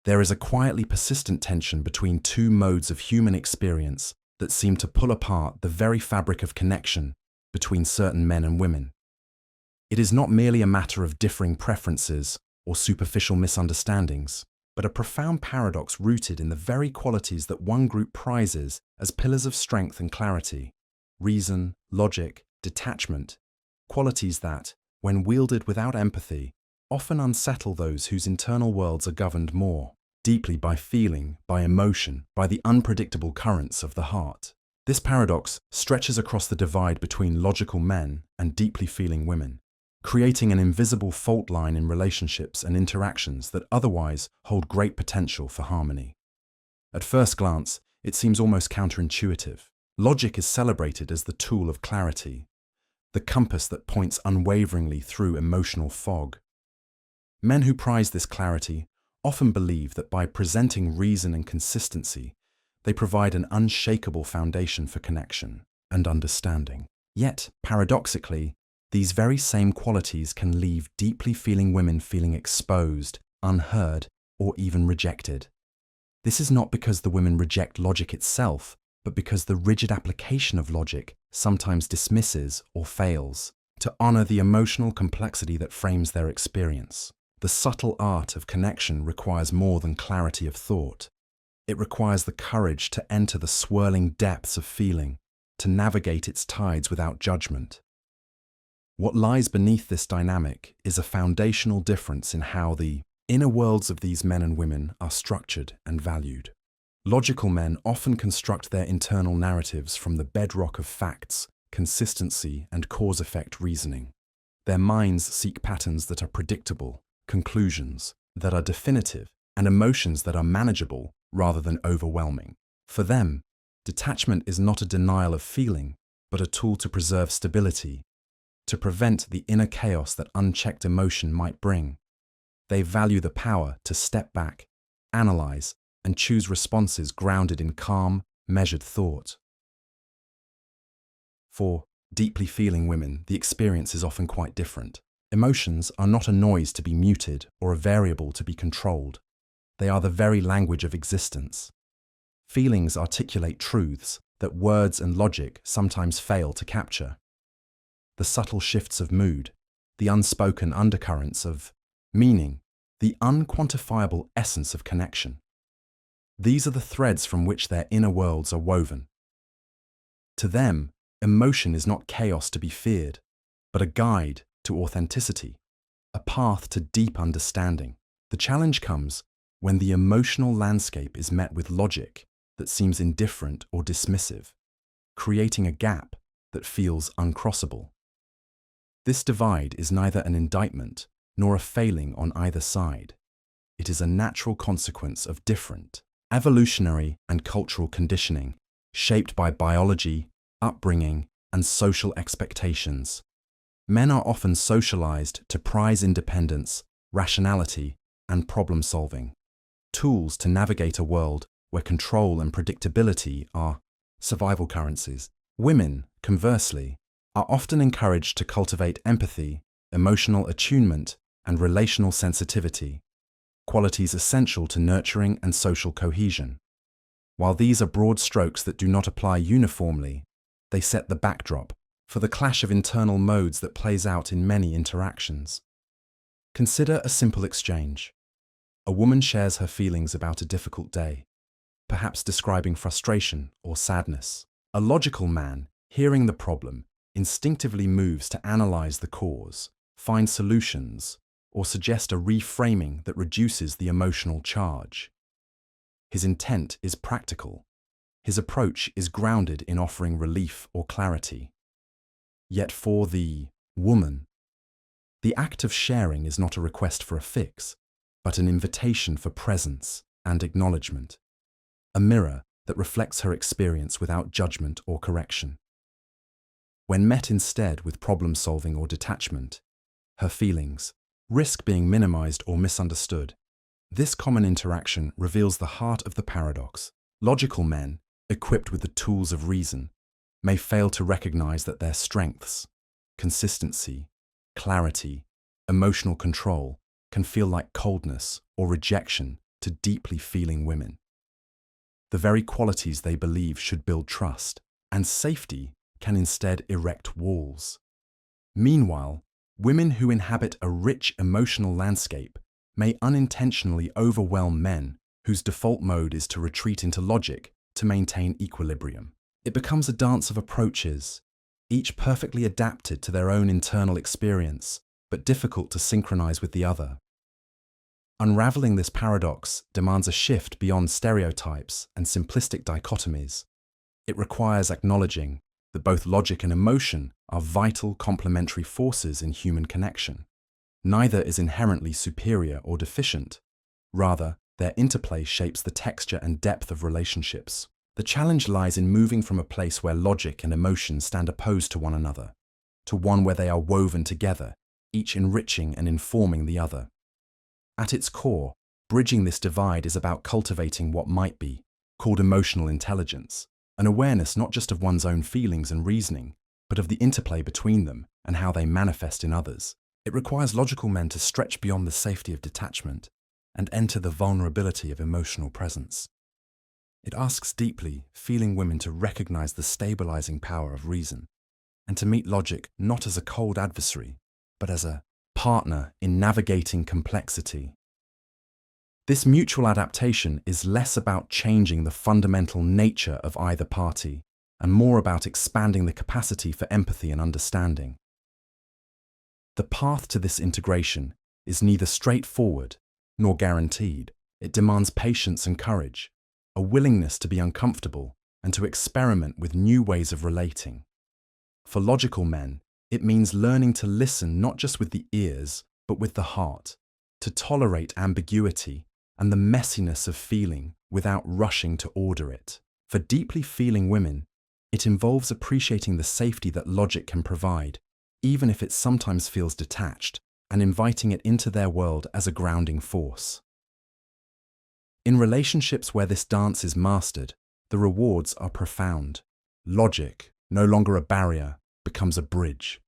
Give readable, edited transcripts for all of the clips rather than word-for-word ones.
There is a quietly persistent tension between two modes of human experience that seem to pull apart the very fabric of connection between certain men and women. It is not merely a matter of differing preferences or superficial misunderstandings, but a profound paradox rooted in the very qualities that one group prizes as pillars of strength and clarity: reason, logic, detachment, qualities that, when wielded without empathy, often unsettle those whose internal worlds are governed more deeply by feeling, by emotion, by the unpredictable currents of the heart. This paradox stretches across the divide between logical men and deeply feeling women, creating an invisible fault line in relationships and interactions that otherwise hold great potential for harmony. At first glance, it seems almost counterintuitive. Logic is celebrated as the tool of clarity, the compass that points unwaveringly through emotional fog. Men who prize this clarity often believe that by presenting reason and consistency, they provide an unshakable foundation for connection and understanding. Yet, paradoxically, these very same qualities can leave deeply feeling women feeling exposed, unheard, or even rejected. This is not because the women reject logic itself, but because the rigid application of logic sometimes dismisses or fails to honor the emotional complexity that frames their experience. The subtle art of connection requires more than clarity of thought. It requires the courage to enter the swirling depths of feeling, to navigate its tides without judgment. What lies beneath this dynamic is a foundational difference in how the inner worlds of these men and women are structured and valued. Logical men often construct their internal narratives from the bedrock of facts, consistency, and cause-effect reasoning. Their minds seek patterns that are predictable, conclusions that are definitive, and emotions that are manageable rather than overwhelming. For them, detachment is not a denial of feeling, but a tool to preserve stability, to prevent the inner chaos that unchecked emotion might bring. They value the power to step back, analyze, and choose responses grounded in calm, measured thought. For deeply feeling women, the experience is often quite different. Emotions are not a noise to be muted or a variable to be controlled. They are the very language of existence. Feelings articulate truths that words and logic sometimes fail to capture. The subtle shifts of mood, the unspoken undercurrents of meaning, the unquantifiable essence of connection. These are the threads from which their inner worlds are woven. To them, emotion is not chaos to be feared, but a guide to authenticity, a path to deep understanding. The challenge comes when the emotional landscape is met with logic that seems indifferent or dismissive, creating a gap that feels uncrossable. This divide is neither an indictment nor a failing on either side. It is a natural consequence of different, evolutionary and cultural conditioning, shaped by biology, upbringing, and social expectations. Men are often socialized to prize independence, rationality, and problem-solving, tools to navigate a world where control and predictability are survival currencies. Women, conversely, are often encouraged to cultivate empathy, emotional attunement, and relational sensitivity, qualities essential to nurturing and social cohesion. While these are broad strokes that do not apply uniformly, they set the backdrop for the clash of internal modes that plays out in many interactions. Consider a simple exchange. A woman shares her feelings about a difficult day, perhaps describing frustration or sadness. A logical man, hearing the problem, instinctively moves to analyze the cause, find solutions, or suggest a reframing that reduces the emotional charge. His intent is practical. His approach is grounded in offering relief or clarity. Yet for the woman, the act of sharing is not a request for a fix, but an invitation for presence and acknowledgement, a mirror that reflects her experience without judgment or correction. When met instead with problem-solving or detachment, her feelings risk being minimized or misunderstood. This common interaction reveals the heart of the paradox. Logical men, equipped with the tools of reason, may fail to recognize that their strengths, consistency, clarity, emotional control, can feel like coldness or rejection to deeply feeling women. The very qualities they believe should build trust and safety can instead erect walls. Meanwhile, women who inhabit a rich emotional landscape may unintentionally overwhelm men whose default mode is to retreat into logic to maintain equilibrium. It becomes a dance of approaches, each perfectly adapted to their own internal experience, but difficult to synchronize with the other. Unraveling this paradox demands a shift beyond stereotypes and simplistic dichotomies. It requires acknowledging that both logic and emotion are vital complementary forces in human connection. Neither is inherently superior or deficient. Rather, their interplay shapes the texture and depth of relationships. The challenge lies in moving from a place where logic and emotion stand opposed to one another, to one where they are woven together, each enriching and informing the other. At its core, bridging this divide is about cultivating what might be called emotional intelligence, an awareness not just of one's own feelings and reasoning, but of the interplay between them and how they manifest in others. It requires logical men to stretch beyond the safety of detachment and enter the vulnerability of emotional presence. It asks deeply feeling women to recognize the stabilizing power of reason and to meet logic not as a cold adversary, but as a partner in navigating complexity. This mutual adaptation is less about changing the fundamental nature of either party and more about expanding the capacity for empathy and understanding. The path to this integration is neither straightforward nor guaranteed. It demands patience and courage, a willingness to be uncomfortable and to experiment with new ways of relating. For logical men, it means learning to listen not just with the ears, but with the heart, to tolerate ambiguity and the messiness of feeling without rushing to order it. For deeply feeling women, it involves appreciating the safety that logic can provide, even if it sometimes feels detached, and inviting it into their world as a grounding force. In relationships where this dance is mastered, the rewards are profound. Logic, no longer a barrier, becomes a bridge,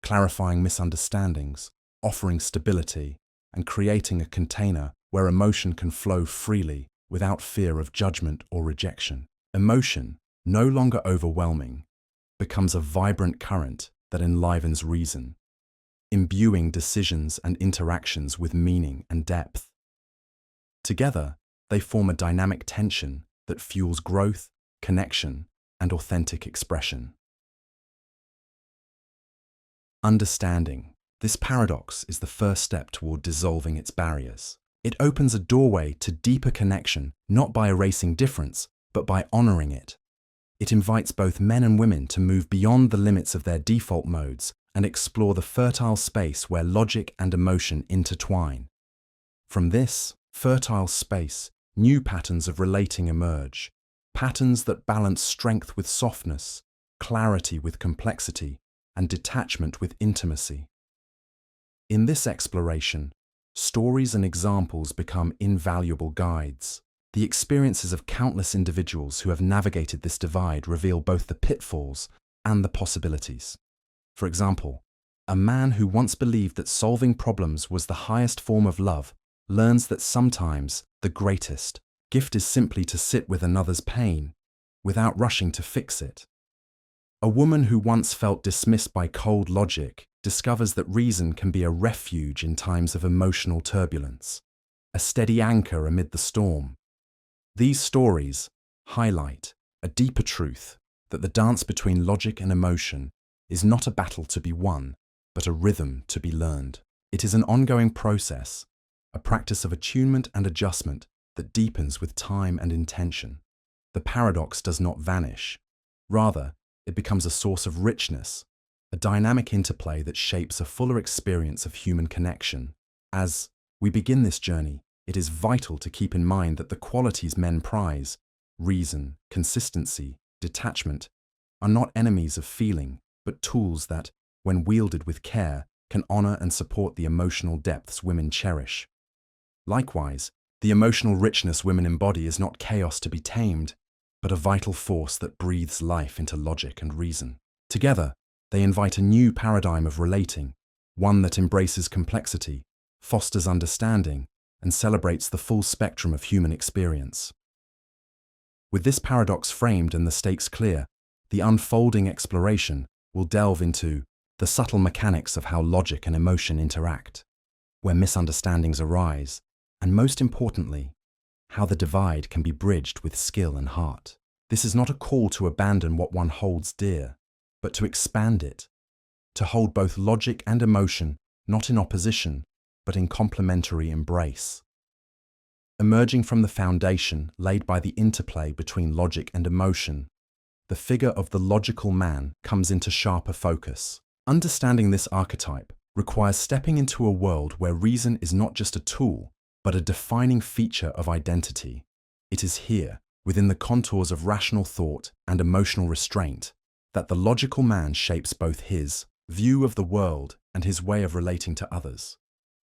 clarifying misunderstandings, offering stability, and creating a container where emotion can flow freely without fear of judgment or rejection. Emotion, no longer overwhelming, becomes a vibrant current that enlivens reason, imbuing decisions and interactions with meaning and depth. Together, they form a dynamic tension that fuels growth, connection, and authentic expression. Understanding this paradox is the first step toward dissolving its barriers. It opens a doorway to deeper connection, not by erasing difference, but by honoring it. It invites both men and women to move beyond the limits of their default modes and explore the fertile space where logic and emotion intertwine. From this fertile space, new patterns of relating emerge, patterns that balance strength with softness, clarity with complexity, and detachment with intimacy. In this exploration, stories and examples become invaluable guides. The experiences of countless individuals who have navigated this divide reveal both the pitfalls and the possibilities. For example, a man who once believed that solving problems was the highest form of love learns that sometimes the greatest gift is simply to sit with another's pain without rushing to fix it. A woman who once felt dismissed by cold logic discovers that reason can be a refuge in times of emotional turbulence, a steady anchor amid the storm. These stories highlight a deeper truth that the dance between logic and emotion is not a battle to be won, but a rhythm to be learned. It is an ongoing process, a practice of attunement and adjustment that deepens with time and intention. The paradox does not vanish. Rather, it becomes a source of richness, a dynamic interplay that shapes a fuller experience of human connection. As we begin this journey, it is vital to keep in mind that the qualities men prize, reason, consistency, detachment, are not enemies of feeling, but tools that, when wielded with care, can honor and support the emotional depths women cherish. Likewise, the emotional richness women embody is not chaos to be tamed, but a vital force that breathes life into logic and reason. Together, they invite a new paradigm of relating, one that embraces complexity, fosters understanding, and celebrates the full spectrum of human experience. With this paradox framed and the stakes clear, the unfolding exploration will delve into the subtle mechanics of how logic and emotion interact, where misunderstandings arise, and most importantly, how the divide can be bridged with skill and heart. This is not a call to abandon what one holds dear, but to expand it, to hold both logic and emotion not in opposition, but in complementary embrace. Emerging from the foundation laid by the interplay between logic and emotion, the figure of the logical man comes into sharper focus. Understanding this archetype requires stepping into a world where reason is not just a tool, but a defining feature of identity. It is here, within the contours of rational thought and emotional restraint, that the logical man shapes both his view of the world and his way of relating to others.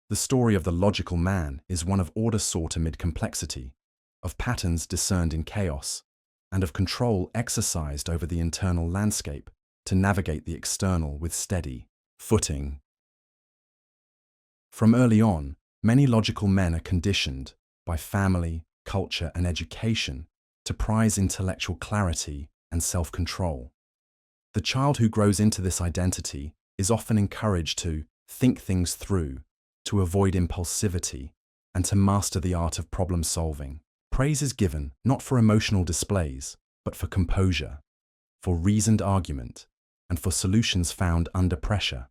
The story of the logical man is one of order sought amid complexity, of patterns discerned in chaos, and of control exercised over the internal landscape to navigate the external with steady footing. From early on, many logical men are conditioned by family, culture, and education to prize intellectual clarity and self-control. The child who grows into this identity is often encouraged to think things through, to avoid impulsivity, and to master the art of problem-solving. Praise is given not for emotional displays, but for composure, for reasoned argument, and for solutions found under pressure.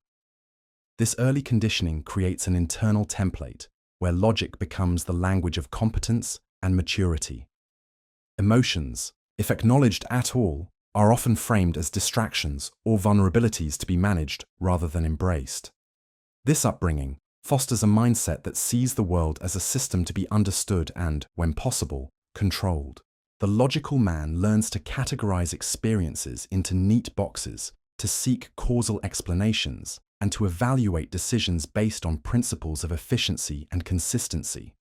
This early conditioning creates an internal template where logic becomes the language of competence and maturity. Emotions, if acknowledged at all, are often framed as distractions or vulnerabilities to be managed rather than embraced. This upbringing fosters a mindset that sees the world as a system to be understood and, when possible, controlled. The logical man learns to categorize experiences into neat boxes, to seek causal explanations, and to evaluate decisions based on principles of efficiency and consistency.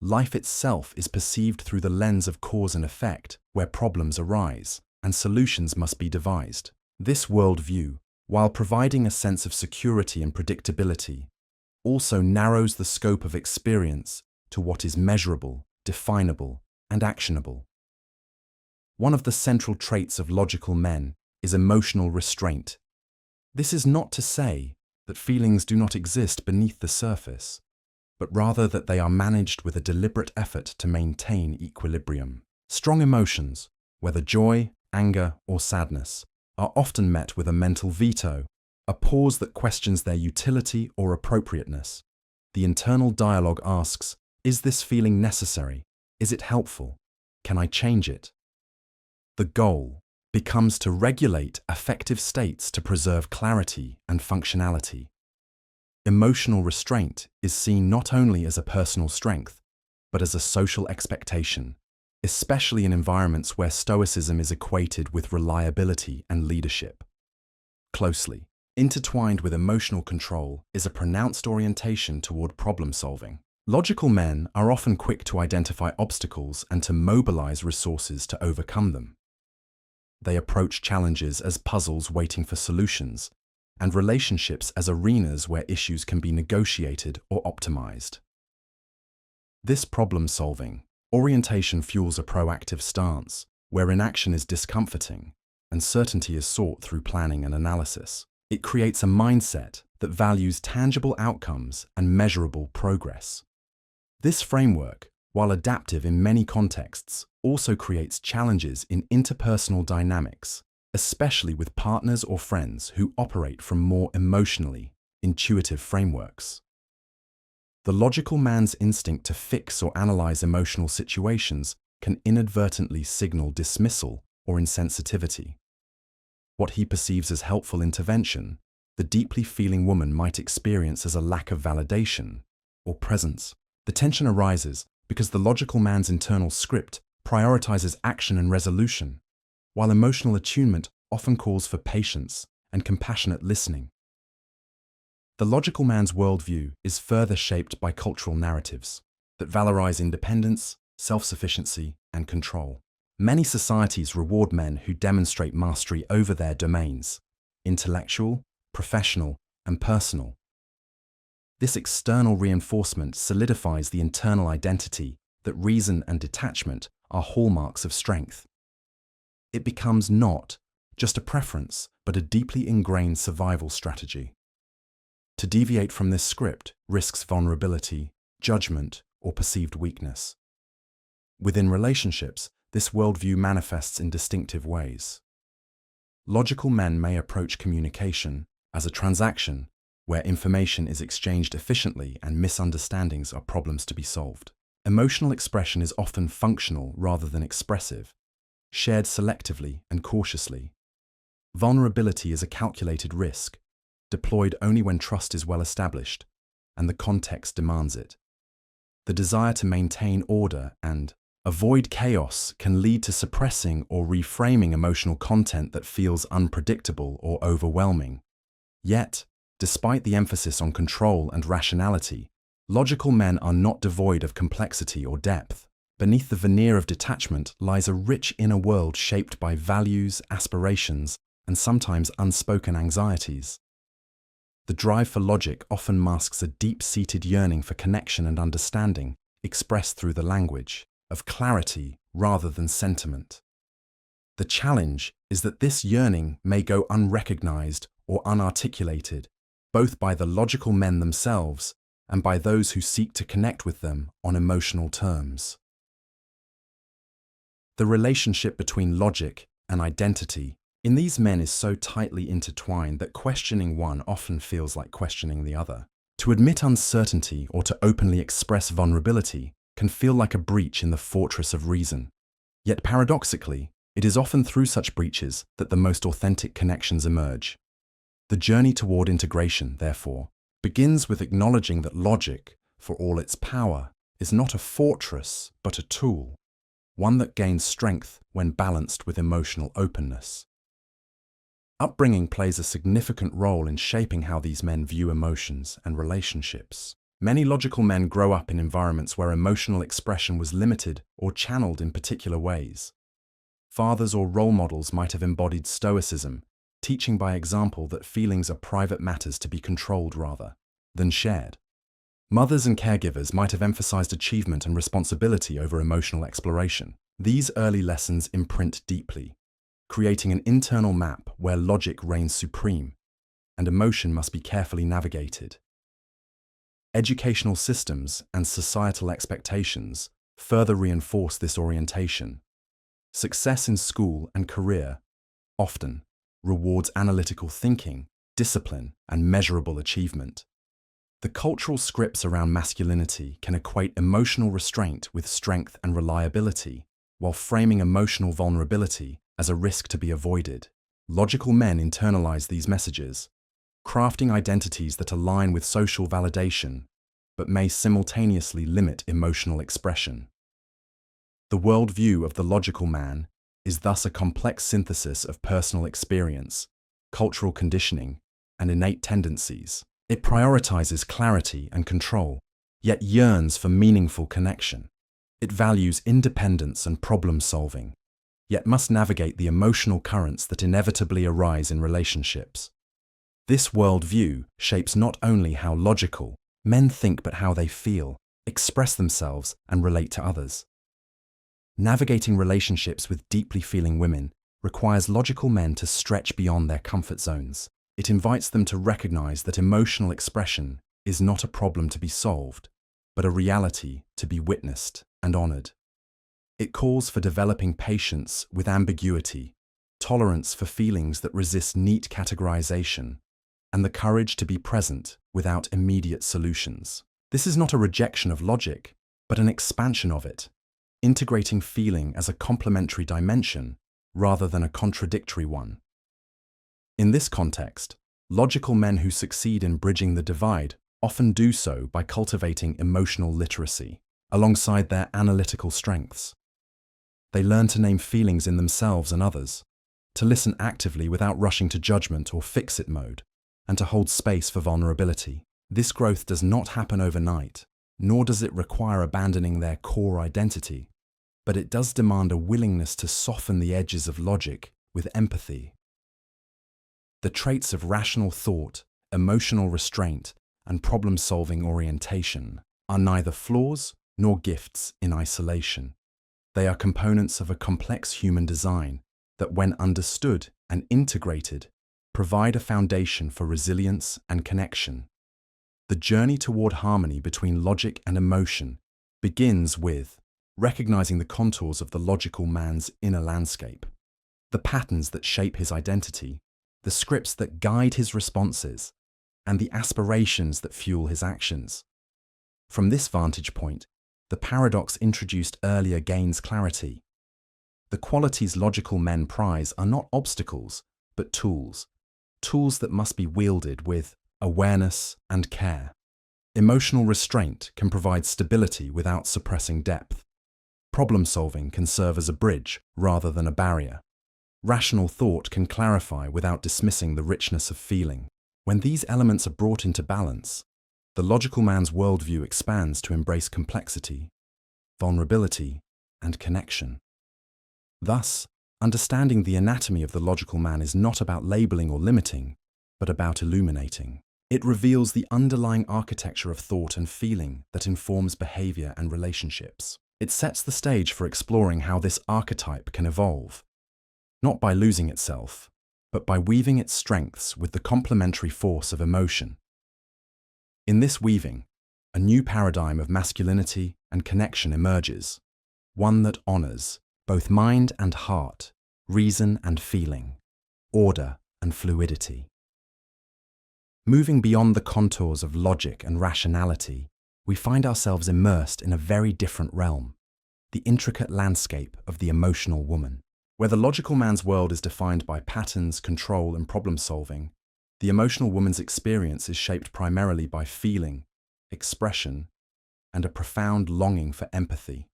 Life itself is perceived through the lens of cause and effect, where problems arise, and solutions must be devised. This worldview, while providing a sense of security and predictability, also narrows the scope of experience to what is measurable, definable, and actionable. One of the central traits of logical men is emotional restraint. This is not to say that feelings do not exist beneath the surface, but rather that they are managed with a deliberate effort to maintain equilibrium. Strong emotions, whether joy, anger, or sadness, are often met with a mental veto, a pause that questions their utility or appropriateness. The internal dialogue asks, is this feeling necessary? Is it helpful? Can I change it? The goal becomes to regulate affective states to preserve clarity and functionality. Emotional restraint is seen not only as a personal strength, but as a social expectation, especially in environments where stoicism is equated with reliability and leadership. Closely intertwined with emotional control is a pronounced orientation toward problem-solving. Logical men are often quick to identify obstacles and to mobilize resources to overcome them. They approach challenges as puzzles waiting for solutions, and relationships as arenas where issues can be negotiated or optimized. This problem-solving orientation fuels a proactive stance, where inaction is discomforting and certainty is sought through planning and analysis. It creates a mindset that values tangible outcomes and measurable progress. This framework, while adaptive in many contexts, also creates challenges in interpersonal dynamics, especially with partners or friends who operate from more emotionally intuitive frameworks. The logical man's instinct to fix or analyze emotional situations can inadvertently signal dismissal or insensitivity. What he perceives as helpful intervention, the deeply feeling woman might experience as a lack of validation or presence. The tension arises because the logical man's internal script prioritizes action and resolution, while emotional attunement often calls for patience and compassionate listening. The logical man's worldview is further shaped by cultural narratives that valorize independence, self-sufficiency, and control. Many societies reward men who demonstrate mastery over their domains, intellectual, professional, and personal. This external reinforcement solidifies the internal identity that reason and detachment are hallmarks of strength. It becomes not just a preference, but a deeply ingrained survival strategy. To deviate from this script risks vulnerability, judgment, or perceived weakness. Within relationships, this worldview manifests in distinctive ways. Logical men may approach communication as a transaction where information is exchanged efficiently and misunderstandings are problems to be solved. Emotional expression is often functional rather than expressive, shared selectively and cautiously. Vulnerability is a calculated risk, deployed only when trust is well established and the context demands it. The desire to maintain order and avoid chaos can lead to suppressing or reframing emotional content that feels unpredictable or overwhelming. Yet, despite the emphasis on control and rationality, logical men are not devoid of complexity or depth. Beneath the veneer of detachment lies a rich inner world shaped by values, aspirations, and sometimes unspoken anxieties. The drive for logic often masks a deep-seated yearning for connection and understanding, expressed through the language of clarity rather than sentiment. The challenge is that this yearning may go unrecognized or unarticulated, both by the logical men themselves and by those who seek to connect with them on emotional terms. The relationship between logic and identity in these men is so tightly intertwined that questioning one often feels like questioning the other. To admit uncertainty or to openly express vulnerability can feel like a breach in the fortress of reason. Yet paradoxically, it is often through such breaches that the most authentic connections emerge. The journey toward integration, therefore, begins with acknowledging that logic, for all its power, is not a fortress but a tool, one that gains strength when balanced with emotional openness. Upbringing plays a significant role in shaping how these men view emotions and relationships. Many logical men grow up in environments where emotional expression was limited or channeled in particular ways. Fathers or role models might have embodied stoicism, teaching by example that feelings are private matters to be controlled rather than shared. Mothers and caregivers might have emphasized achievement and responsibility over emotional exploration. These early lessons imprint deeply, creating an internal map where logic reigns supreme and emotion must be carefully navigated. Educational systems and societal expectations further reinforce this orientation. Success in school and career often rewards analytical thinking, discipline, and measurable achievement. The cultural scripts around masculinity can equate emotional restraint with strength and reliability, while framing emotional vulnerability as a risk to be avoided. Logical men internalize these messages, crafting identities that align with social validation, but may simultaneously limit emotional expression. The worldview of the logical man is thus a complex synthesis of personal experience, cultural conditioning, and innate tendencies. It prioritizes clarity and control, yet yearns for meaningful connection. It values independence and problem-solving, yet must navigate the emotional currents that inevitably arise in relationships. This worldview shapes not only how logical men think but how they feel, express themselves, and relate to others. Navigating relationships with deeply feeling women requires logical men to stretch beyond their comfort zones. It invites them to recognize that emotional expression is not a problem to be solved, but a reality to be witnessed and honored. It calls for developing patience with ambiguity, tolerance for feelings that resist neat categorization, and the courage to be present without immediate solutions. This is not a rejection of logic, but an expansion of it, integrating feeling as a complementary dimension rather than a contradictory one. In this context, logical men who succeed in bridging the divide often do so by cultivating emotional literacy alongside their analytical strengths. They learn to name feelings in themselves and others, to listen actively without rushing to judgment or fix-it mode, and to hold space for vulnerability. This growth does not happen overnight, nor does it require abandoning their core identity, but it does demand a willingness to soften the edges of logic with empathy. The traits of rational thought, emotional restraint, and problem-solving orientation are neither flaws nor gifts in isolation. They are components of a complex human design that, when understood and integrated, provide a foundation for resilience and connection. The journey toward harmony between logic and emotion begins with recognizing the contours of the logical man's inner landscape, the patterns that shape his identity, the scripts that guide his responses, and the aspirations that fuel his actions. From this vantage point, the paradox introduced earlier gains clarity. The qualities logical men prize are not obstacles, but tools that must be wielded with awareness and care. Emotional restraint can provide stability without suppressing depth. Problem-solving can serve as a bridge rather than a barrier. Rational thought can clarify without dismissing the richness of feeling. When these elements are brought into balance, the logical man's worldview expands to embrace complexity, vulnerability, and connection. Thus, understanding the anatomy of the logical man is not about labeling or limiting, but about illuminating. It reveals the underlying architecture of thought and feeling that informs behavior and relationships. It sets the stage for exploring how this archetype can evolve, not by losing itself, but by weaving its strengths with the complementary force of emotion. In this weaving, a new paradigm of masculinity and connection emerges, one that honors both mind and heart, reason and feeling, order and fluidity. Moving beyond the contours of logic and rationality, we find ourselves immersed in a very different realm, the intricate landscape of the emotional woman. Where the logical man's world is defined by patterns, control, and problem-solving, the emotional woman's experience is shaped primarily by feeling, expression, and a profound longing for empathy.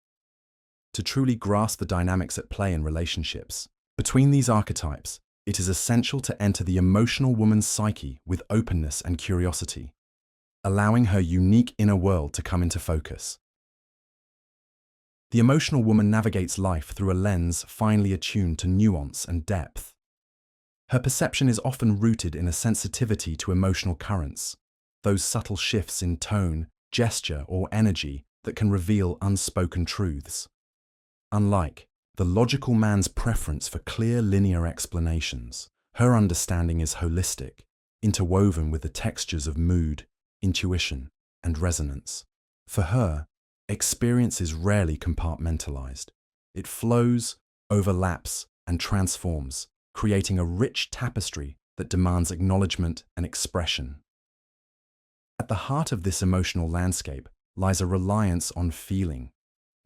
To truly grasp the dynamics at play in relationships, between these archetypes, it is essential to enter the emotional woman's psyche with openness and curiosity, allowing her unique inner world to come into focus. The emotional woman navigates life through a lens finely attuned to nuance and depth. Her perception is often rooted in a sensitivity to emotional currents, those subtle shifts in tone, gesture, or energy that can reveal unspoken truths. Unlike the logical man's preference for clear linear explanations, her understanding is holistic, interwoven with the textures of mood, intuition, and resonance. For her, experience is rarely compartmentalized. It flows, overlaps, and transforms, creating a rich tapestry that demands acknowledgement and expression. At the heart of this emotional landscape lies a reliance on feeling,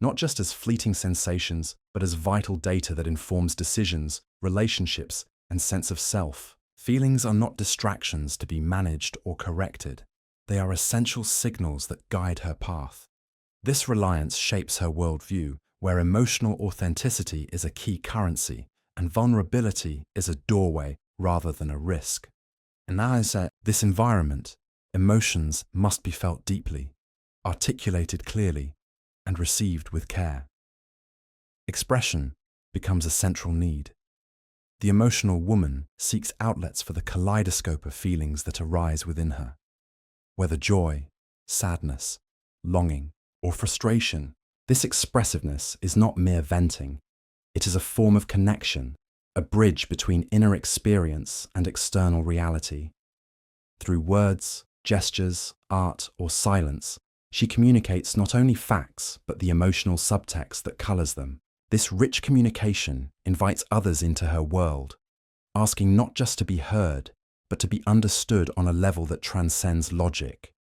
not just as fleeting sensations, but as vital data that informs decisions, relationships, and sense of self. Feelings are not distractions to be managed or corrected. They are essential signals that guide her path. This reliance shapes her worldview, where emotional authenticity is a key currency and vulnerability is a doorway rather than a risk. In this environment, emotions must be felt deeply, articulated clearly, and received with care. Expression becomes a central need. The emotional woman seeks outlets for the kaleidoscope of feelings that arise within her. Whether joy, sadness, longing, or frustration, this expressiveness is not mere venting. It is a form of connection, a bridge between inner experience and external reality. Through words, gestures, art, or silence, she communicates not only facts, but the emotional subtext that colors them. This rich communication invites others into her world, asking not just to be heard, but to be understood on a level that transcends logic.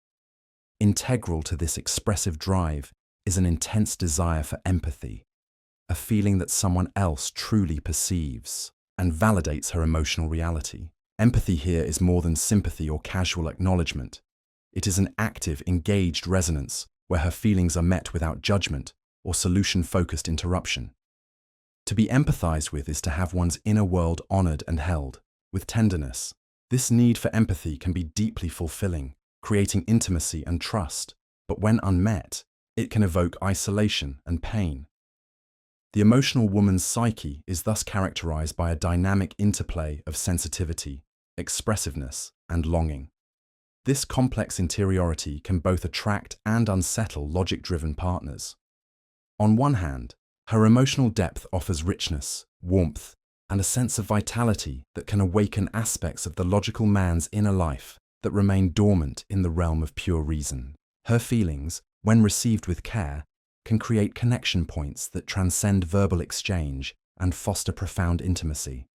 Integral to this expressive drive is an intense desire for empathy, a feeling that someone else truly perceives and validates her emotional reality. Empathy here is more than sympathy or casual acknowledgement. It is an active, engaged resonance where her feelings are met without judgment or solution-focused interruption. To be empathized with is to have one's inner world honored and held with tenderness. This need for empathy can be deeply fulfilling, creating intimacy and trust, but when unmet, it can evoke isolation and pain. The emotional woman's psyche is thus characterized by a dynamic interplay of sensitivity, expressiveness, and longing. This complex interiority can both attract and unsettle logic-driven partners. On one hand, her emotional depth offers richness, warmth, and a sense of vitality that can awaken aspects of the logical man's inner life that remain dormant in the realm of pure reason. Her feelings, when received with care, can create connection points that transcend verbal exchange and foster profound intimacy.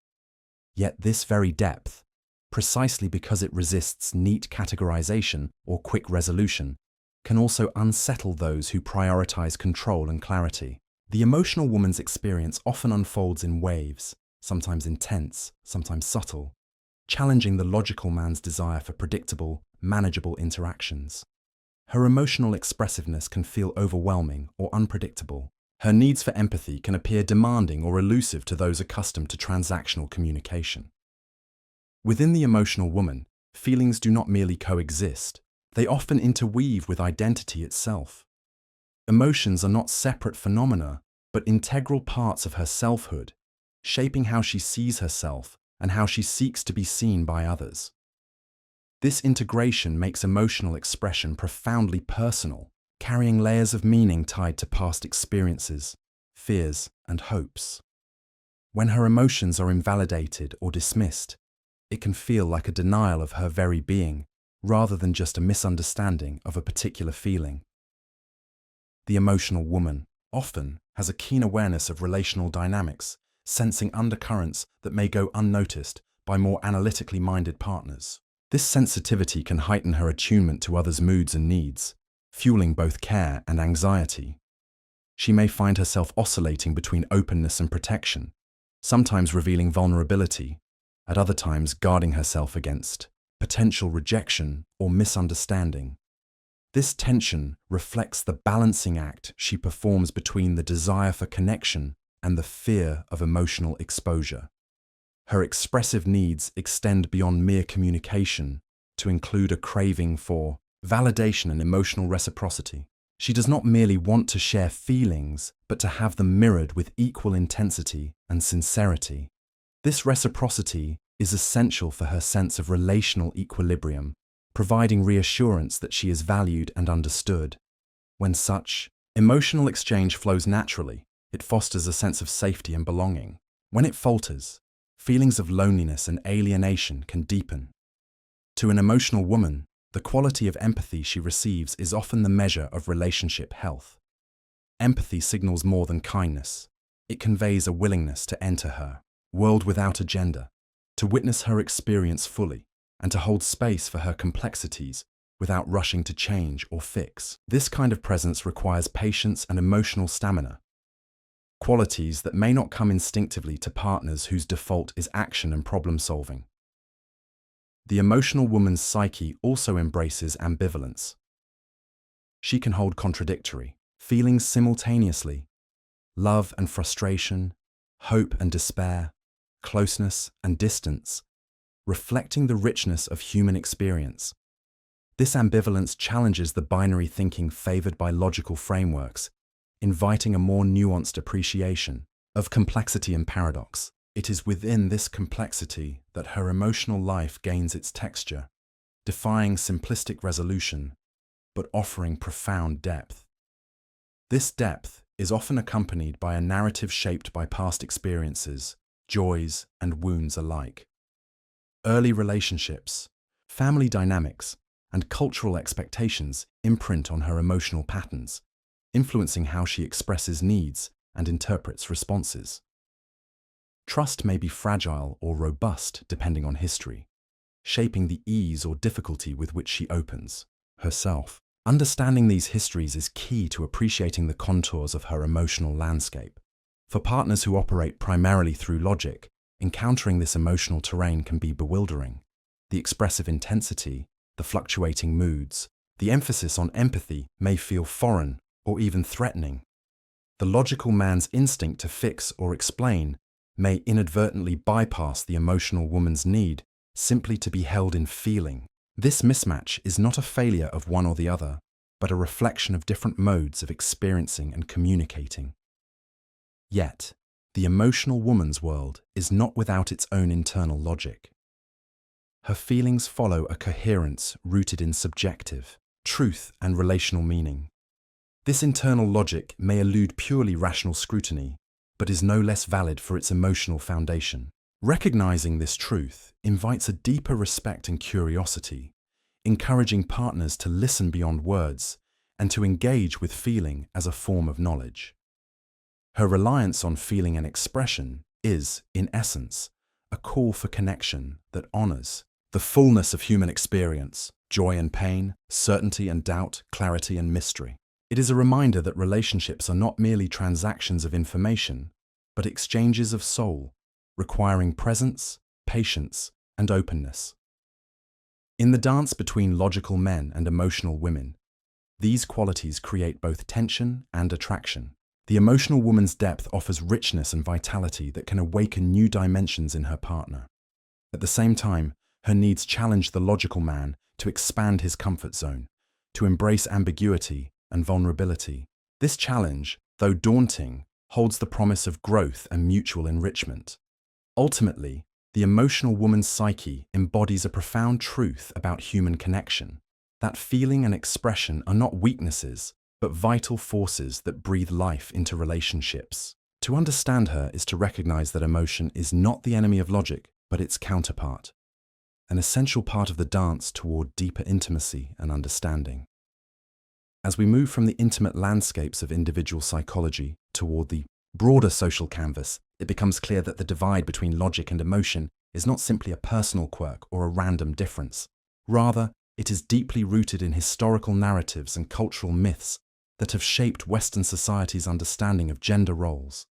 Yet this very depth, precisely because it resists neat categorization or quick resolution, can also unsettle those who prioritize control and clarity. The emotional woman's experience often unfolds in waves, sometimes intense, sometimes subtle, challenging the logical man's desire for predictable, manageable interactions. Her emotional expressiveness can feel overwhelming or unpredictable. Her needs for empathy can appear demanding or elusive to those accustomed to transactional communication. Within the emotional woman, feelings do not merely coexist, they often interweave with identity itself. Emotions are not separate phenomena, but integral parts of her selfhood, shaping how she sees herself and how she seeks to be seen by others. This integration makes emotional expression profoundly personal, carrying layers of meaning tied to past experiences, fears, and hopes. When her emotions are invalidated or dismissed, it can feel like a denial of her very being, rather than just a misunderstanding of a particular feeling. The emotional woman often has a keen awareness of relational dynamics, sensing undercurrents that may go unnoticed by more analytically minded partners. This sensitivity can heighten her attunement to others' moods and needs, fueling both care and anxiety. She may find herself oscillating between openness and protection, sometimes revealing vulnerability, at other times guarding herself against potential rejection or misunderstanding. This tension reflects the balancing act she performs between the desire for connection and the fear of emotional exposure. Her expressive needs extend beyond mere communication to include a craving for validation and emotional reciprocity. She does not merely want to share feelings, but to have them mirrored with equal intensity and sincerity. This reciprocity is essential for her sense of relational equilibrium, providing reassurance that she is valued and understood. When such emotional exchange flows naturally, it fosters a sense of safety and belonging. When it falters, feelings of loneliness and alienation can deepen. To an emotional woman, the quality of empathy she receives is often the measure of relationship health. Empathy signals more than kindness. It conveys a willingness to enter her world without agenda, to witness her experience fully, and to hold space for her complexities without rushing to change or fix. This kind of presence requires patience and emotional stamina, qualities that may not come instinctively to partners whose default is action and problem solving. The emotional woman's psyche also embraces ambivalence. She can hold contradictory feelings simultaneously: love and frustration, hope and despair, closeness and distance, reflecting the richness of human experience. This ambivalence challenges the binary thinking favored by logical frameworks, inviting a more nuanced appreciation of complexity and paradox. It is within this complexity that her emotional life gains its texture, defying simplistic resolution, but offering profound depth. This depth is often accompanied by a narrative shaped by past experiences, joys, and wounds alike. Early relationships, family dynamics, and cultural expectations imprint on her emotional patterns, influencing how she expresses needs and interprets responses. Trust may be fragile or robust depending on history, shaping the ease or difficulty with which she opens herself. Understanding these histories is key to appreciating the contours of her emotional landscape. For partners who operate primarily through logic, encountering this emotional terrain can be bewildering. The expressive intensity, the fluctuating moods, the emphasis on empathy may feel foreign or even threatening. The logical man's instinct to fix or explain may inadvertently bypass the emotional woman's need simply to be held in feeling. This mismatch is not a failure of one or the other, but a reflection of different modes of experiencing and communicating. Yet, the emotional woman's world is not without its own internal logic. Her feelings follow a coherence rooted in subjective truth and relational meaning. This internal logic may elude purely rational scrutiny, but is no less valid for its emotional foundation. Recognizing this truth invites a deeper respect and curiosity, encouraging partners to listen beyond words and to engage with feeling as a form of knowledge. Her reliance on feeling and expression is, in essence, a call for connection that honors the fullness of human experience, joy and pain, certainty and doubt, clarity and mystery. It is a reminder that relationships are not merely transactions of information, but exchanges of soul, requiring presence, patience, and openness. In the dance between logical men and emotional women, these qualities create both tension and attraction. The emotional woman's depth offers richness and vitality that can awaken new dimensions in her partner. At the same time, her needs challenge the logical man to expand his comfort zone, to embrace ambiguity and vulnerability. This challenge, though daunting, holds the promise of growth and mutual enrichment. Ultimately, the emotional woman's psyche embodies a profound truth about human connection, that feeling and expression are not weaknesses, but vital forces that breathe life into relationships. To understand her is to recognize that emotion is not the enemy of logic, but its counterpart, an essential part of the dance toward deeper intimacy and understanding. As we move from the intimate landscapes of individual psychology toward the broader social canvas, it becomes clear that the divide between logic and emotion is not simply a personal quirk or a random difference. Rather, it is deeply rooted in historical narratives and cultural myths that have shaped Western society's understanding of gender roles.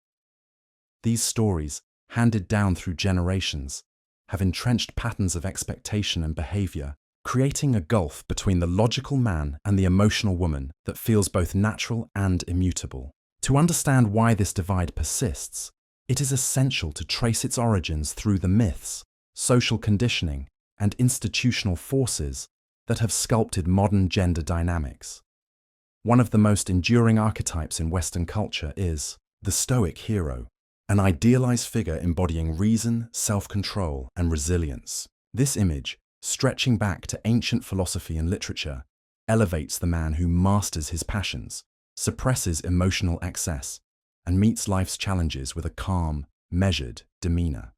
These stories, handed down through generations, have entrenched patterns of expectation and behavior, creating a gulf between the logical man and the emotional woman that feels both natural and immutable. To understand why this divide persists, it is essential to trace its origins through the myths, social conditioning, and institutional forces that have sculpted modern gender dynamics. One of the most enduring archetypes in Western culture is the Stoic hero, an idealized figure embodying reason, self-control, and resilience. This image, stretching back to ancient philosophy and literature, elevates the man who masters his passions, suppresses emotional excess, and meets life's challenges with a calm, measured demeanor.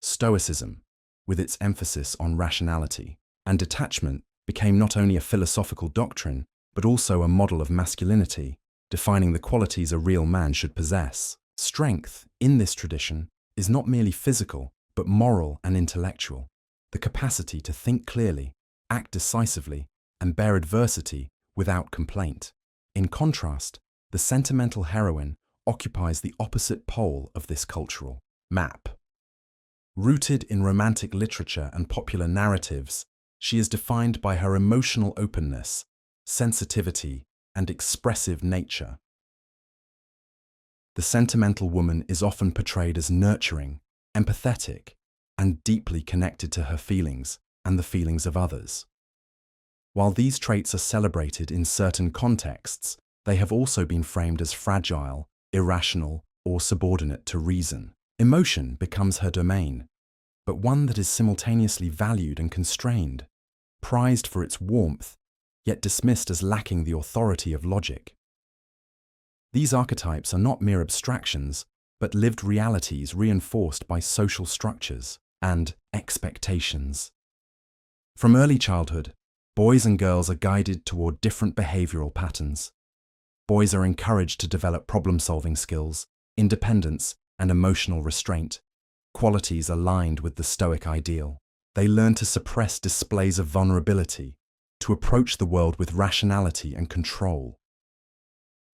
Stoicism, with its emphasis on rationality and detachment, became not only a philosophical doctrine, but also a model of masculinity, defining the qualities a real man should possess. Strength, in this tradition, is not merely physical, but moral and intellectual. The capacity to think clearly, act decisively, and bear adversity without complaint. In contrast, the sentimental heroine occupies the opposite pole of this cultural map. Rooted in romantic literature and popular narratives, she is defined by her emotional openness, sensitivity, and expressive nature. The sentimental woman is often portrayed as nurturing, empathetic, and deeply connected to her feelings and the feelings of others. While these traits are celebrated in certain contexts, they have also been framed as fragile, irrational, or subordinate to reason. Emotion becomes her domain, but one that is simultaneously valued and constrained, prized for its warmth, yet dismissed as lacking the authority of logic. These archetypes are not mere abstractions, but lived realities reinforced by social structures and expectations. From early childhood, boys and girls are guided toward different behavioral patterns. Boys are encouraged to develop problem-solving skills, independence, and emotional restraint, qualities aligned with the Stoic ideal. They learn to suppress displays of vulnerability, to approach the world with rationality and control.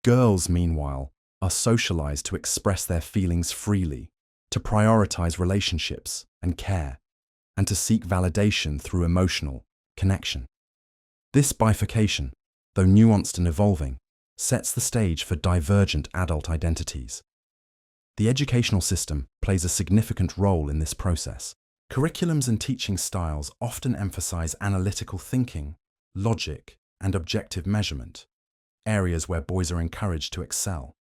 Girls, meanwhile, are socialized to express their feelings freely, to prioritize relationships and care, and to seek validation through emotional connection. This bifurcation, though nuanced and evolving, sets the stage for divergent adult identities. The educational system plays a significant role in this process. Curriculums and teaching styles often emphasize analytical thinking, logic, and objective measurement, areas where boys are encouraged to excel.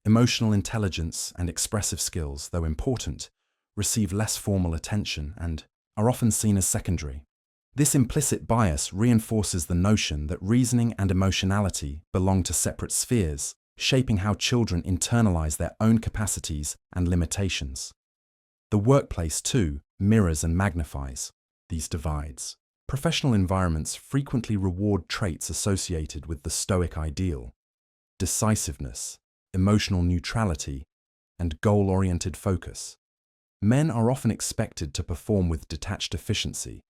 Emotional intelligence and expressive skills, though important, receive less formal attention and, are often seen as secondary. This implicit bias reinforces the notion that reasoning and emotionality belong to separate spheres, shaping how children internalize their own capacities and limitations. The workplace, too, mirrors and magnifies these divides. Professional environments frequently reward traits associated with the Stoic ideal: decisiveness, emotional neutrality, and goal-oriented focus. Men are often expected to perform with detached efficiency,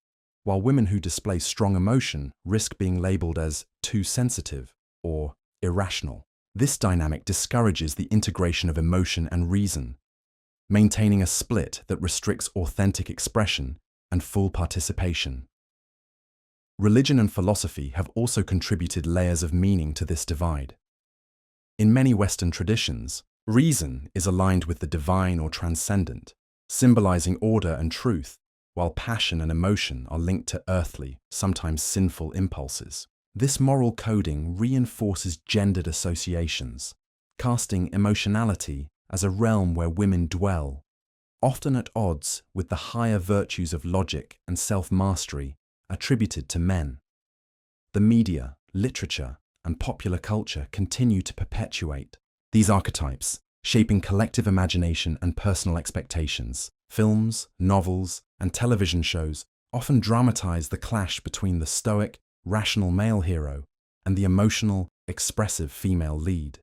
while women who display strong emotion risk being labeled as too sensitive or irrational. This dynamic discourages the integration of emotion and reason, maintaining a split that restricts authentic expression and full participation. Religion and philosophy have also contributed layers of meaning to this divide. In many Western traditions, reason is aligned with the divine or transcendent, symbolizing order and truth, while passion and emotion are linked to earthly, sometimes sinful impulses. This moral coding reinforces gendered associations, casting emotionality as a realm where women dwell, often at odds with the higher virtues of logic and self-mastery attributed to men. The media, literature, and popular culture continue to perpetuate these archetypes, shaping collective imagination and personal expectations. Films, novels, and television shows often dramatize the clash between the stoic, rational male hero and the emotional, expressive female lead.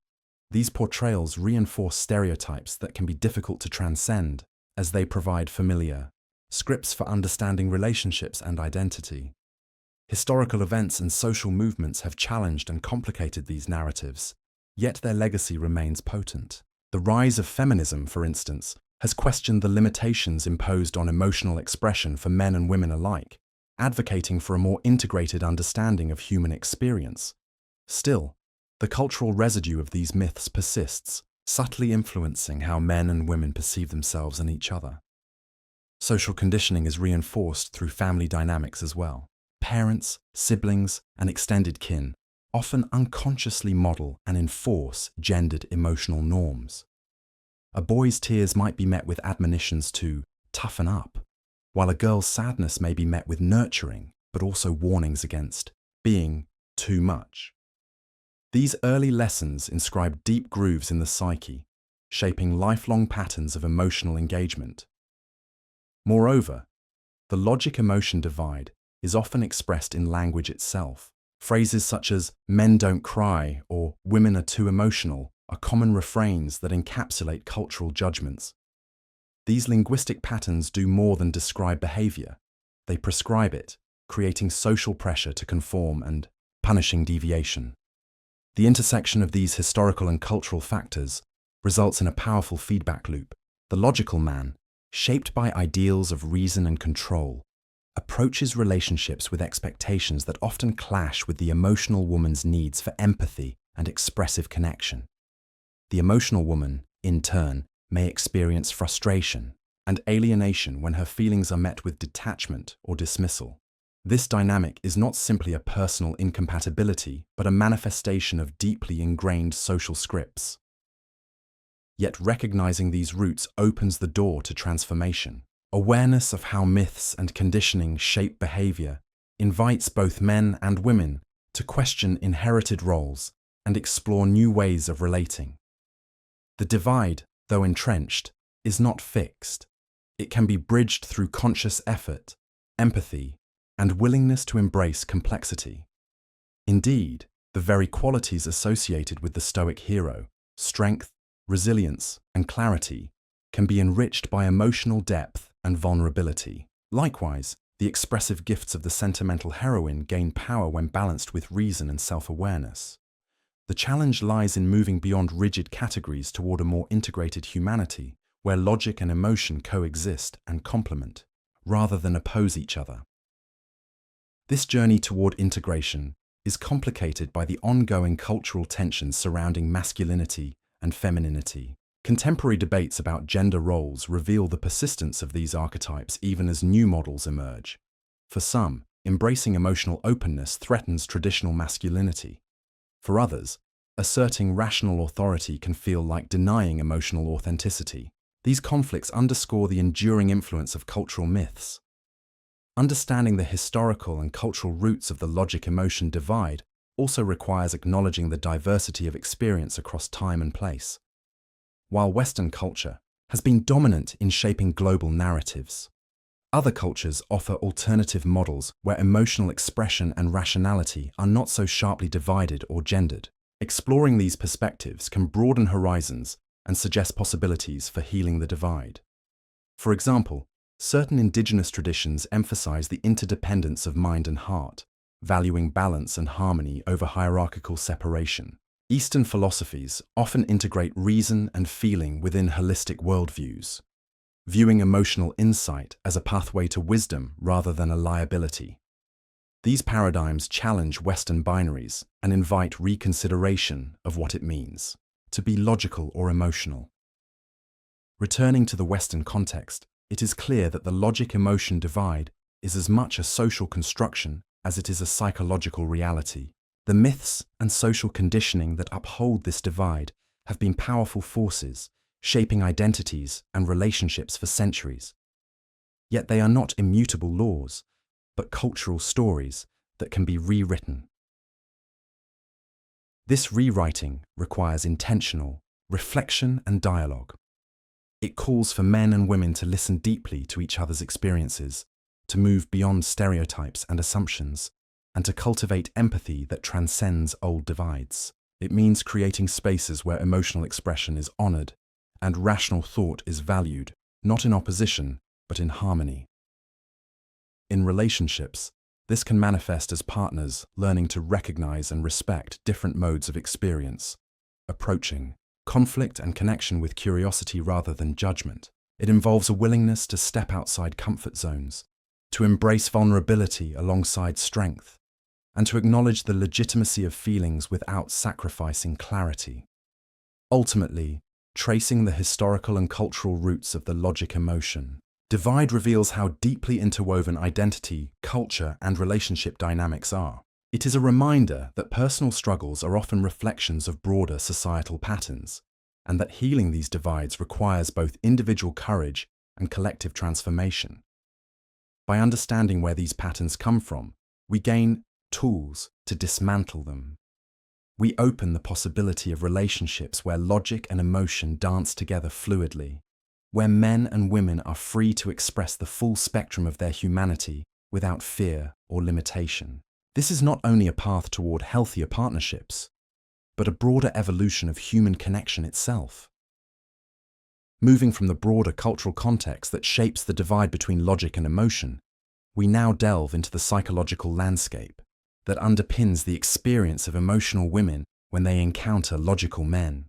These portrayals reinforce stereotypes that can be difficult to transcend, as they provide familiar scripts for understanding relationships and identity. Historical events and social movements have challenged and complicated these narratives, yet their legacy remains potent. The rise of feminism, for instance, has questioned the limitations imposed on emotional expression for men and women alike, advocating for a more integrated understanding of human experience. Still, the cultural residue of these myths persists, subtly influencing how men and women perceive themselves and each other. Social conditioning is reinforced through family dynamics as well. Parents, siblings, and extended kin often unconsciously model and enforce gendered emotional norms. A boy's tears might be met with admonitions to toughen up, while a girl's sadness may be met with nurturing, but also warnings against being too much. These early lessons inscribe deep grooves in the psyche, shaping lifelong patterns of emotional engagement. Moreover, the logic-emotion divide is often expressed in language itself. Phrases such as "men don't cry" or "women are too emotional" are common refrains that encapsulate cultural judgments. These linguistic patterns do more than describe behavior. They prescribe it, creating social pressure to conform and punishing deviation. The intersection of these historical and cultural factors results in a powerful feedback loop. The logical man, shaped by ideals of reason and control, approaches relationships with expectations that often clash with the emotional woman's needs for empathy and expressive connection. The emotional woman, in turn, may experience frustration and alienation when her feelings are met with detachment or dismissal. This dynamic is not simply a personal incompatibility, but a manifestation of deeply ingrained social scripts. Yet recognizing these roots opens the door to transformation. Awareness of how myths and conditioning shape behavior invites both men and women to question inherited roles and explore new ways of relating. The divide, though entrenched, is not fixed. It can be bridged through conscious effort, empathy, and willingness to embrace complexity. Indeed, the very qualities associated with the Stoic hero, strength, resilience, and clarity, can be enriched by emotional depth and vulnerability. Likewise, the expressive gifts of the sentimental heroine gain power when balanced with reason and self-awareness. The challenge lies in moving beyond rigid categories toward a more integrated humanity, where logic and emotion coexist and complement, rather than oppose each other. This journey toward integration is complicated by the ongoing cultural tensions surrounding masculinity and femininity. Contemporary debates about gender roles reveal the persistence of these archetypes even as new models emerge. For some, embracing emotional openness threatens traditional masculinity. For others, asserting rational authority can feel like denying emotional authenticity. These conflicts underscore the enduring influence of cultural myths. Understanding the historical and cultural roots of the logic-emotion divide also requires acknowledging the diversity of experience across time and place. While Western culture has been dominant in shaping global narratives, other cultures offer alternative models where emotional expression and rationality are not so sharply divided or gendered. Exploring these perspectives can broaden horizons and suggest possibilities for healing the divide. For example, certain indigenous traditions emphasize the interdependence of mind and heart, valuing balance and harmony over hierarchical separation. Eastern philosophies often integrate reason and feeling within holistic worldviews, viewing emotional insight as a pathway to wisdom rather than a liability. These paradigms challenge Western binaries and invite reconsideration of what it means to be logical or emotional. Returning to the Western context, it is clear that the logic-emotion divide is as much a social construction as it is a psychological reality. The myths and social conditioning that uphold this divide have been powerful forces, shaping identities and relationships for centuries. Yet they are not immutable laws, but cultural stories that can be rewritten. This rewriting requires intentional reflection and dialogue. It calls for men and women to listen deeply to each other's experiences, to move beyond stereotypes and assumptions, and to cultivate empathy that transcends old divides. It means creating spaces where emotional expression is honored and rational thought is valued, not in opposition, but in harmony. In relationships, this can manifest as partners learning to recognize and respect different modes of experience, approaching conflict and connection with curiosity rather than judgment. It involves a willingness to step outside comfort zones, to embrace vulnerability alongside strength, and to acknowledge the legitimacy of feelings without sacrificing clarity. Ultimately, tracing the historical and cultural roots of the logic-emotion divide reveals how deeply interwoven identity, culture, and relationship dynamics are. It is a reminder that personal struggles are often reflections of broader societal patterns, and that healing these divides requires both individual courage and collective transformation. By understanding where these patterns come from, we gain tools to dismantle them. We open the possibility of relationships where logic and emotion dance together fluidly, where men and women are free to express the full spectrum of their humanity without fear or limitation. This is not only a path toward healthier partnerships, but a broader evolution of human connection itself. Moving from the broader cultural context that shapes the divide between logic and emotion, we now delve into the psychological landscape that underpins the experience of emotional women when they encounter logical men.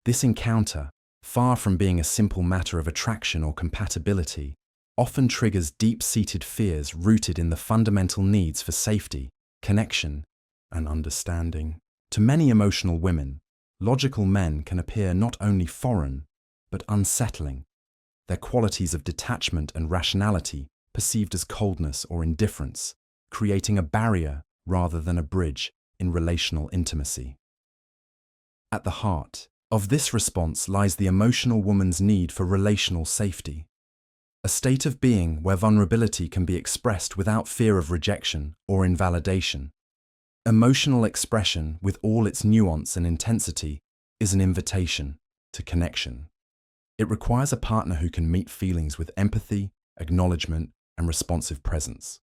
This encounter, far from being a simple matter of attraction or compatibility, often triggers deep-seated fears rooted in the fundamental needs for safety, connection, and understanding. To many emotional women, logical men can appear not only foreign, but unsettling, their qualities of detachment and rationality perceived as coldness or indifference, creating a barrier rather than a bridge in relational intimacy. At the heart of this response lies the emotional woman's need for relational safety, a state of being where vulnerability can be expressed without fear of rejection or invalidation. Emotional expression, with all its nuance and intensity, is an invitation to connection. It requires a partner who can meet feelings with empathy, acknowledgement, and responsive presence.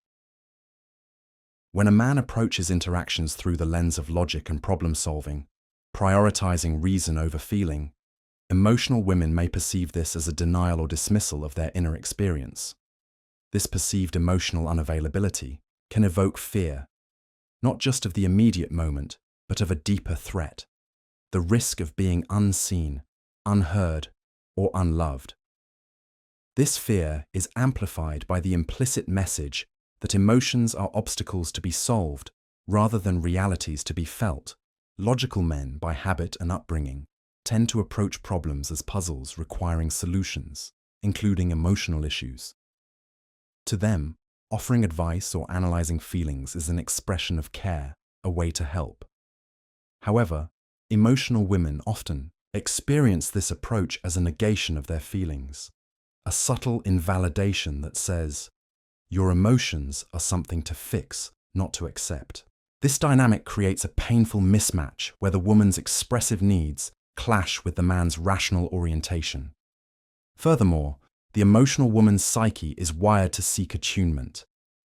When a man approaches interactions through the lens of logic and problem-solving, prioritizing reason over feeling, emotional women may perceive this as a denial or dismissal of their inner experience. This perceived emotional unavailability can evoke fear, not just of the immediate moment, but of a deeper threat, the risk of being unseen, unheard, or unloved. This fear is amplified by the implicit message that emotions are obstacles to be solved rather than realities to be felt. Logical men, by habit and upbringing, tend to approach problems as puzzles requiring solutions, including emotional issues. To them, offering advice or analyzing feelings is an expression of care, a way to help. However, emotional women often experience this approach as a negation of their feelings, a subtle invalidation that says, Your emotions are something to fix, not to accept. This dynamic creates a painful mismatch where the woman's expressive needs clash with the man's rational orientation. Furthermore, the emotional woman's psyche is wired to seek attunement,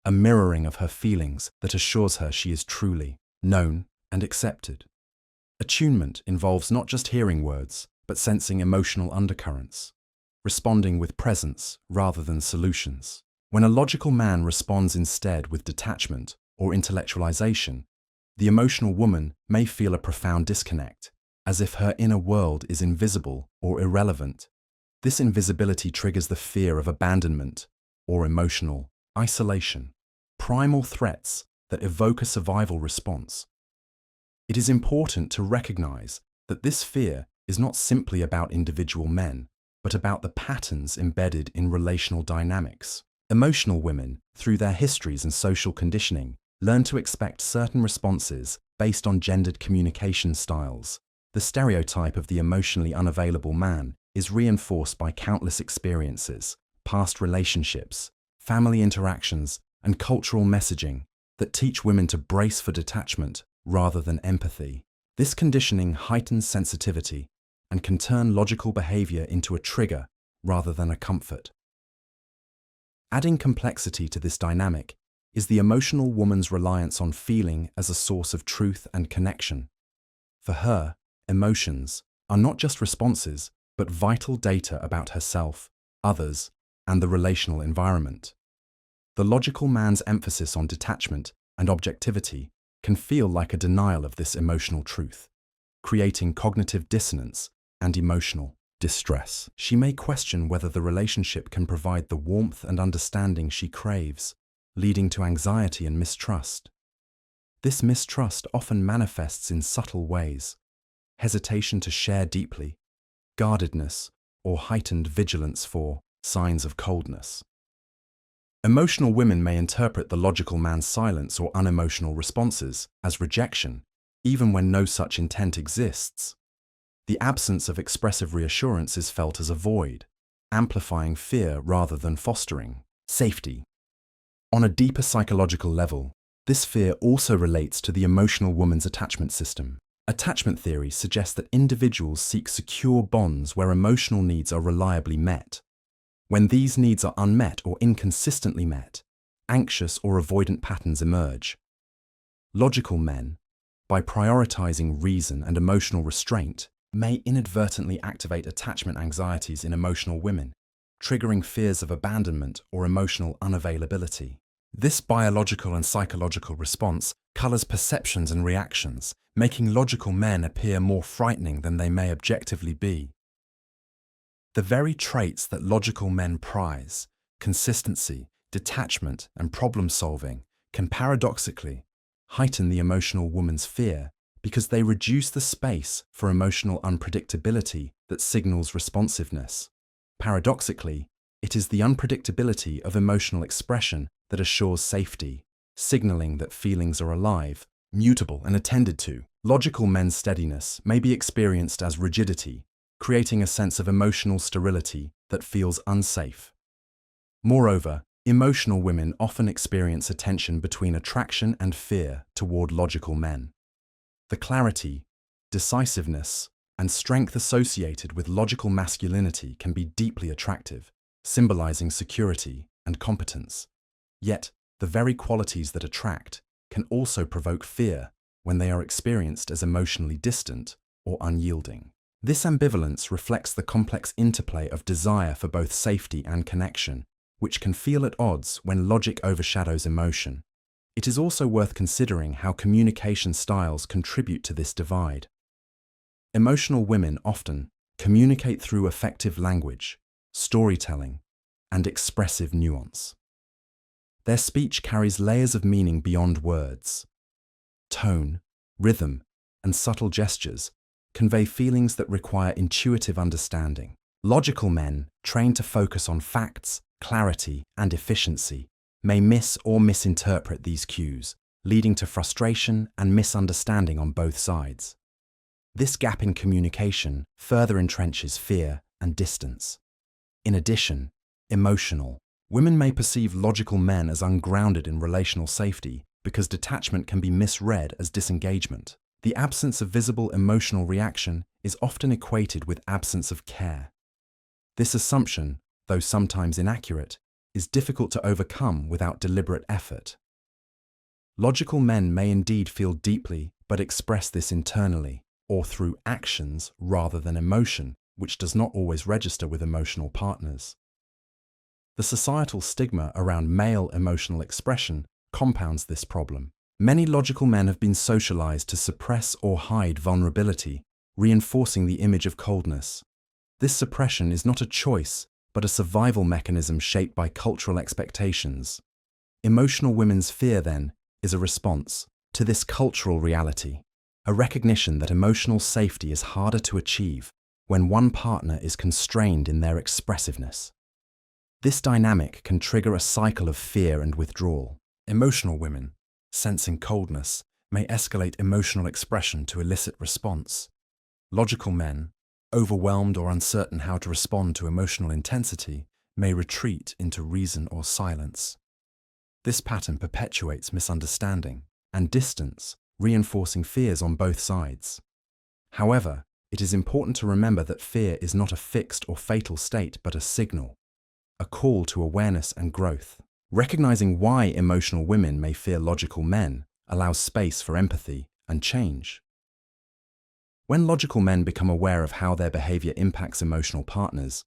a mirroring of her feelings that assures her she is truly known and accepted. Attunement involves not just hearing words, but sensing emotional undercurrents, responding with presence rather than solutions. When a logical man responds instead with detachment or intellectualization, the emotional woman may feel a profound disconnect, as if her inner world is invisible or irrelevant. This invisibility triggers the fear of abandonment or emotional isolation, primal threats that evoke a survival response. It is important to recognize that this fear is not simply about individual men, but about the patterns embedded in relational dynamics. Emotional women, through their histories and social conditioning, learn to expect certain responses based on gendered communication styles. The stereotype of the emotionally unavailable man is reinforced by countless experiences, past relationships, family interactions, and cultural messaging that teach women to brace for detachment rather than empathy. This conditioning heightens sensitivity and can turn logical behavior into a trigger rather than a comfort. Adding complexity to this dynamic is the emotional woman's reliance on feeling as a source of truth and connection. For her, emotions are not just responses, but vital data about herself, others, and the relational environment. The logical man's emphasis on detachment and objectivity can feel like a denial of this emotional truth, creating cognitive dissonance and emotional distress. She may question whether the relationship can provide the warmth and understanding she craves, leading to anxiety and mistrust. This mistrust often manifests in subtle ways: hesitation to share deeply, guardedness, or heightened vigilance for signs of coldness. Emotional women may interpret the logical man's silence or unemotional responses as rejection, even when no such intent exists. The absence of expressive reassurance is felt as a void, amplifying fear rather than fostering safety. On a deeper psychological level, this fear also relates to the emotional woman's attachment system. Attachment theory suggests that individuals seek secure bonds where emotional needs are reliably met. When these needs are unmet or inconsistently met, anxious or avoidant patterns emerge. Logical men, by prioritizing reason and emotional restraint, may inadvertently activate attachment anxieties in emotional women, triggering fears of abandonment or emotional unavailability. This biological and psychological response colors perceptions and reactions, making logical men appear more frightening than they may objectively be. The very traits that logical men prize, consistency, detachment, and problem-solving, can paradoxically heighten the emotional woman's fear because they reduce the space for emotional unpredictability that signals responsiveness. Paradoxically, it is the unpredictability of emotional expression that assures safety, signaling that feelings are alive, mutable, and attended to. Logical men's steadiness may be experienced as rigidity, creating a sense of emotional sterility that feels unsafe. Moreover, emotional women often experience a tension between attraction and fear toward logical men. The clarity, decisiveness, and strength associated with logical masculinity can be deeply attractive, symbolizing security and competence. Yet, the very qualities that attract can also provoke fear when they are experienced as emotionally distant or unyielding. This ambivalence reflects the complex interplay of desire for both safety and connection, which can feel at odds when logic overshadows emotion. It is also worth considering how communication styles contribute to this divide. Emotional women often communicate through effective language, storytelling, and expressive nuance. Their speech carries layers of meaning beyond words. Tone, rhythm, and subtle gestures convey feelings that require intuitive understanding. Logical men, trained to focus on facts, clarity, and efficiency, may miss or misinterpret these cues, leading to frustration and misunderstanding on both sides. This gap in communication further entrenches fear and distance. In addition, emotional Women may perceive logical men as ungrounded in relational safety because detachment can be misread as disengagement. The absence of visible emotional reaction is often equated with absence of care. This assumption, though sometimes inaccurate, is difficult to overcome without deliberate effort. Logical men may indeed feel deeply but express this internally, or through actions rather than emotion, which does not always register with emotional partners. The societal stigma around male emotional expression compounds this problem. Many logical men have been socialized to suppress or hide vulnerability, reinforcing the image of coldness. This suppression is not a choice, but a survival mechanism shaped by cultural expectations. Emotional women's fear, then, is a response to this cultural reality, a recognition that emotional safety is harder to achieve when one partner is constrained in their expressiveness. This dynamic can trigger a cycle of fear and withdrawal. Emotional women, sensing coldness, may escalate emotional expression to elicit response. Logical men, overwhelmed or uncertain how to respond to emotional intensity, may retreat into reason or silence. This pattern perpetuates misunderstanding and distance, reinforcing fears on both sides. However, it is important to remember that fear is not a fixed or fatal state but a signal, a call to awareness and growth. Recognizing why emotional women may fear logical men allows space for empathy and change. When logical men become aware of how their behavior impacts emotional partners,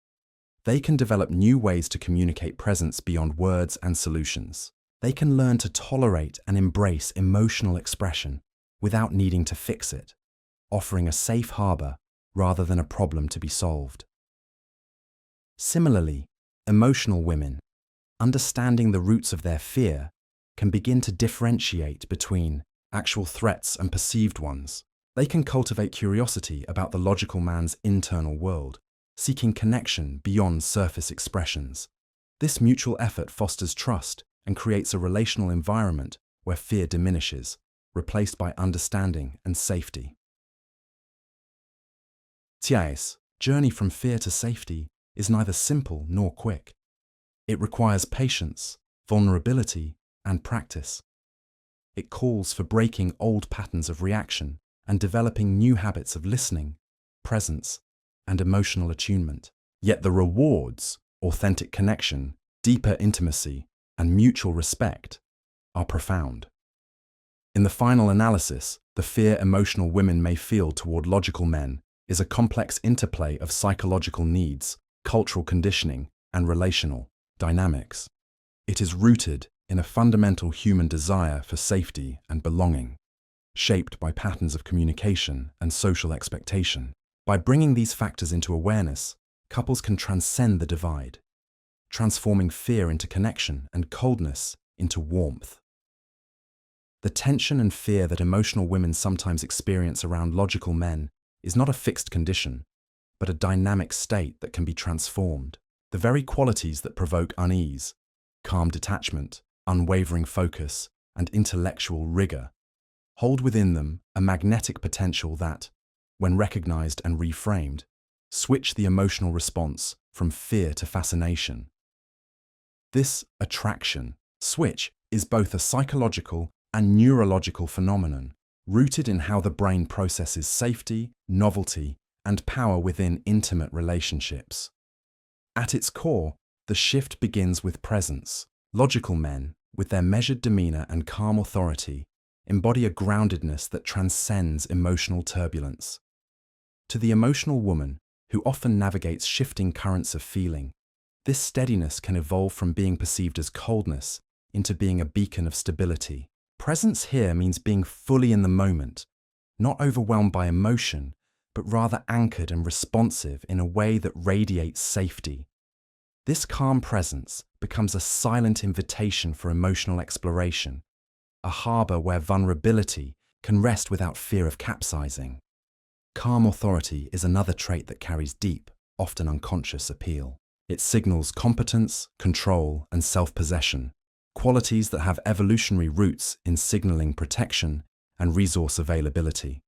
they can develop new ways to communicate presence beyond words and solutions. They can learn to tolerate and embrace emotional expression without needing to fix it, offering a safe harbor rather than a problem to be solved. Similarly, emotional women, understanding the roots of their fear, can begin to differentiate between actual threats and perceived ones. They can cultivate curiosity about the logical man's internal world, seeking connection beyond surface expressions. This mutual effort fosters trust and creates a relational environment where fear diminishes, replaced by understanding and safety. Thiais' journey from fear to safety is neither simple nor quick. It requires patience, vulnerability, and practice. It calls for breaking old patterns of reaction and developing new habits of listening, presence, and emotional attunement. Yet the rewards, authentic connection, deeper intimacy, and mutual respect, are profound. In the final analysis, the fear emotional women may feel toward logical men is a complex interplay of psychological needs, cultural conditioning, and relational dynamics. It is rooted in a fundamental human desire for safety and belonging, shaped by patterns of communication and social expectation. By bringing these factors into awareness, couples can transcend the divide, transforming fear into connection and coldness into warmth. The tension and fear that emotional women sometimes experience around logical men is not a fixed condition, but a dynamic state that can be transformed. The very qualities that provoke unease, calm detachment, unwavering focus, and intellectual rigor, hold within them a magnetic potential that, when recognized and reframed, switch the emotional response from fear to fascination. This attraction switch is both a psychological and neurological phenomenon, rooted in how the brain processes safety, novelty, and power within intimate relationships. At its core, the shift begins with presence. Logical men, with their measured demeanor and calm authority, embody a groundedness that transcends emotional turbulence. To the emotional woman, who often navigates shifting currents of feeling, this steadiness can evolve from being perceived as coldness into being a beacon of stability. Presence here means being fully in the moment, not overwhelmed by emotion, but rather anchored and responsive in a way that radiates safety. This calm presence becomes a silent invitation for emotional exploration, a harbor where vulnerability can rest without fear of capsizing. Calm authority is another trait that carries deep, often unconscious appeal. It signals competence, control, and self-possession, qualities that have evolutionary roots in signaling protection and resource availability.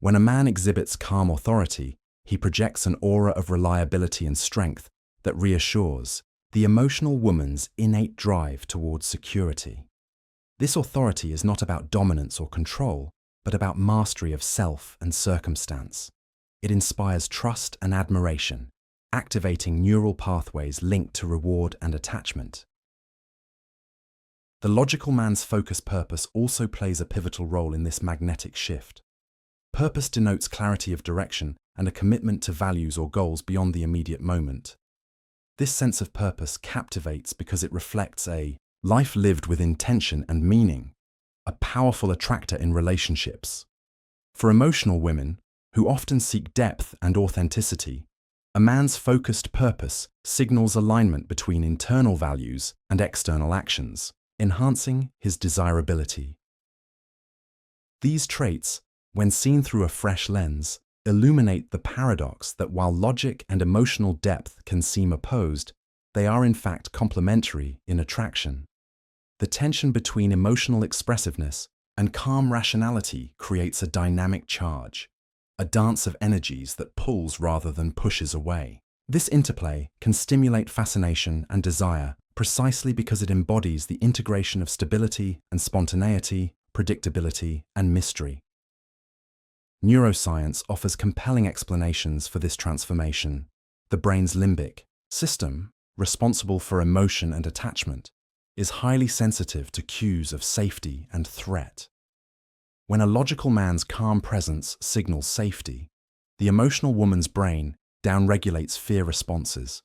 When a man exhibits calm authority, he projects an aura of reliability and strength that reassures, the emotional woman's innate drive towards security. This authority is not about dominance or control, but about mastery of self and circumstance. It inspires trust and admiration, activating neural pathways linked to reward and attachment. The logical man's focus purpose also plays a pivotal role in this magnetic shift. Purpose denotes clarity of direction and a commitment to values or goals beyond the immediate moment. This sense of purpose captivates because it reflects a life lived with intention and meaning, a powerful attractor in relationships. For emotional women, who often seek depth and authenticity, a man's focused purpose signals alignment between internal values and external actions, enhancing his desirability. These traits, when seen through a fresh lens, illuminate the paradox that while logic and emotional depth can seem opposed, they are in fact complementary in attraction. The tension between emotional expressiveness and calm rationality creates a dynamic charge, a dance of energies that pulls rather than pushes away. This interplay can stimulate fascination and desire precisely because it embodies the integration of stability and spontaneity, predictability, and mystery. Neuroscience offers compelling explanations for this transformation. The brain's limbic system, responsible for emotion and attachment, is highly sensitive to cues of safety and threat. When a logical man's calm presence signals safety, the emotional woman's brain downregulates fear responses,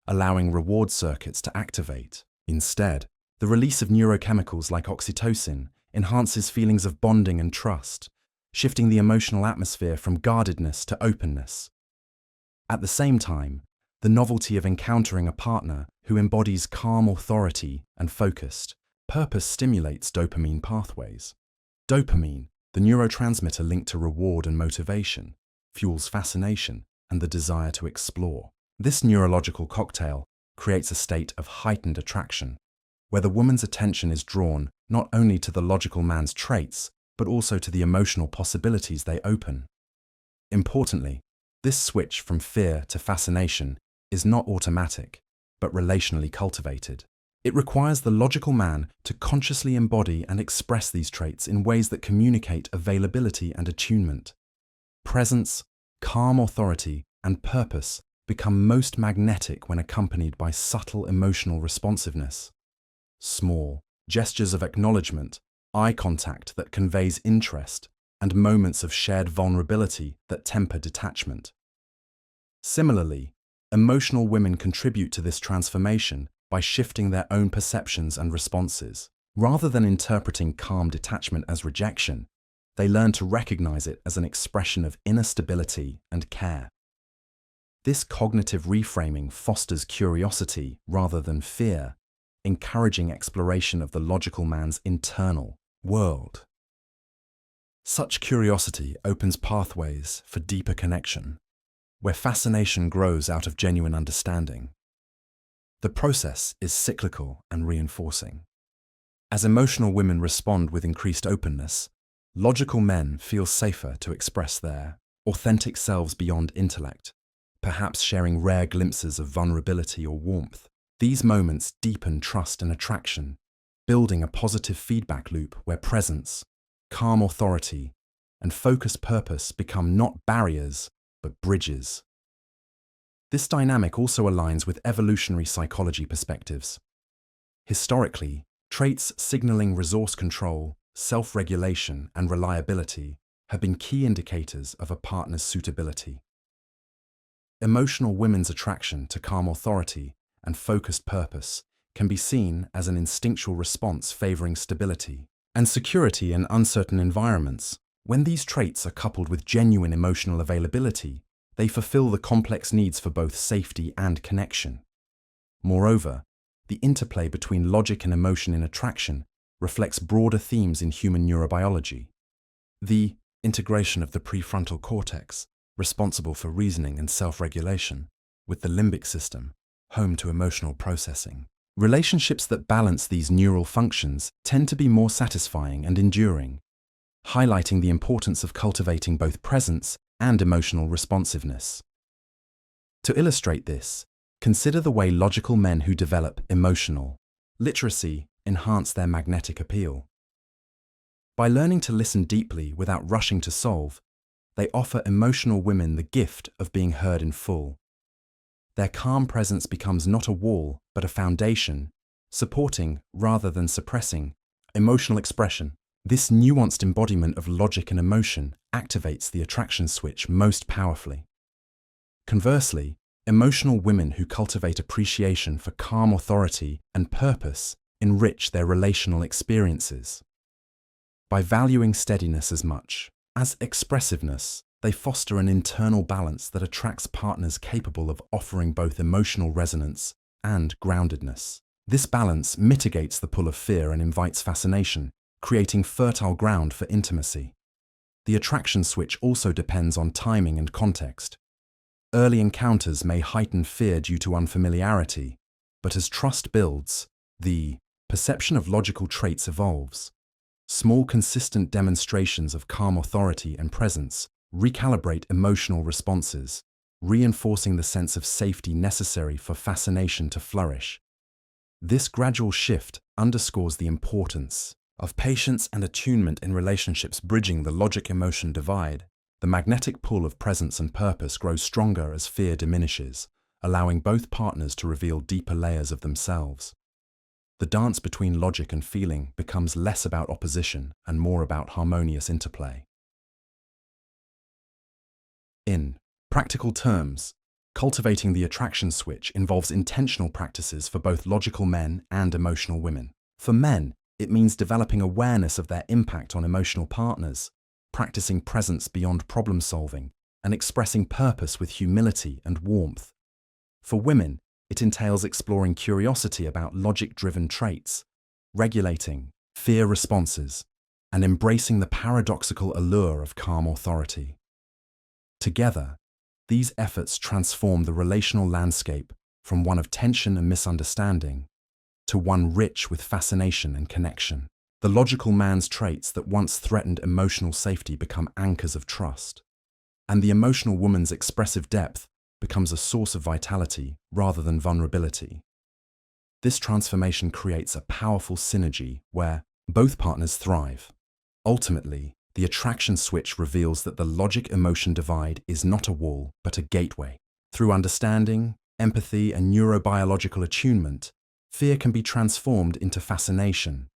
allowing reward circuits to activate. Instead, the release of neurochemicals like oxytocin enhances feelings of bonding and trust, shifting the emotional atmosphere from guardedness to openness. At the same time, the novelty of encountering a partner who embodies calm authority and focused purpose stimulates dopamine pathways. Dopamine, the neurotransmitter linked to reward and motivation, fuels fascination and the desire to explore. This neurological cocktail creates a state of heightened attraction, where the woman's attention is drawn not only to the logical man's traits, but also to the emotional possibilities they open. Importantly, this switch from fear to fascination is not automatic, but relationally cultivated. It requires the logical man to consciously embody and express these traits in ways that communicate availability and attunement. Presence, calm authority, and purpose become most magnetic when accompanied by subtle emotional responsiveness. Small gestures of acknowledgement, eye contact that conveys interest, and moments of shared vulnerability that temper detachment. Similarly, emotional women contribute to this transformation by shifting their own perceptions and responses. Rather than interpreting calm detachment as rejection, they learn to recognize it as an expression of inner stability and care. This cognitive reframing fosters curiosity rather than fear, encouraging exploration of the logical man's internal world. Such curiosity opens pathways for deeper connection, where fascination grows out of genuine understanding. The process is cyclical and reinforcing. As emotional women respond with increased openness, logical men feel safer to express their authentic selves beyond intellect, perhaps sharing rare glimpses of vulnerability or warmth. These moments deepen trust and attraction, building a positive feedback loop where presence, calm authority, and focused purpose become not barriers, but bridges. This dynamic also aligns with evolutionary psychology perspectives. Historically, traits signaling resource control, self-regulation, and reliability have been key indicators of a partner's suitability. Emotional women's attraction to calm authority and focused purpose can be seen as an instinctual response favoring stability and security in uncertain environments. When these traits are coupled with genuine emotional availability, they fulfill the complex needs for both safety and connection. Moreover, the interplay between logic and emotion in attraction reflects broader themes in human neurobiology. The integration of the prefrontal cortex, responsible for reasoning and self-regulation, with the limbic system, home to emotional processing. Relationships that balance these neural functions tend to be more satisfying and enduring, highlighting the importance of cultivating both presence and emotional responsiveness. To illustrate this, Consider the way logical men who develop emotional literacy enhance their magnetic appeal. By learning to listen deeply without rushing to solve, they offer emotional women the gift of being heard in full. Their calm presence becomes not a wall, but a foundation, supporting, rather than suppressing, emotional expression. This nuanced embodiment of logic and emotion activates the attraction switch most powerfully. Conversely, emotional women who cultivate appreciation for calm authority and purpose enrich their relational experiences. By valuing steadiness as much as expressiveness, they foster an internal balance that attracts partners capable of offering both emotional resonance and groundedness. This balance mitigates the pull of fear and invites fascination, creating fertile ground for intimacy. The attraction switch also depends on timing and context. Early encounters may heighten fear due to unfamiliarity, but as trust builds, the perception of logical traits evolves. Small, consistent demonstrations of calm authority and presence recalibrate emotional responses, reinforcing the sense of safety necessary for fascination to flourish. This gradual shift underscores the importance of patience and attunement in relationships bridging the logic-emotion divide. The magnetic pull of presence and purpose grows stronger as fear diminishes, allowing both partners to reveal deeper layers of themselves. The dance between logic and feeling becomes less about opposition and more about harmonious interplay. In practical terms, cultivating the attraction switch involves intentional practices for both logical men and emotional women. For men, it means developing awareness of their impact on emotional partners, practicing presence beyond problem solving, and expressing purpose with humility and warmth. For women, it entails exploring curiosity about logic-driven traits, regulating fear responses, and embracing the paradoxical allure of calm authority. Together, these efforts transform the relational landscape from one of tension and misunderstanding to one rich with fascination and connection. The logical man's traits that once threatened emotional safety become anchors of trust, and the emotional woman's expressive depth becomes a source of vitality rather than vulnerability. This transformation creates a powerful synergy where both partners thrive. Ultimately, the attraction switch reveals that the logic-emotion divide is not a wall, but a gateway. Through understanding, empathy, and neurobiological attunement, fear can be transformed into fascination,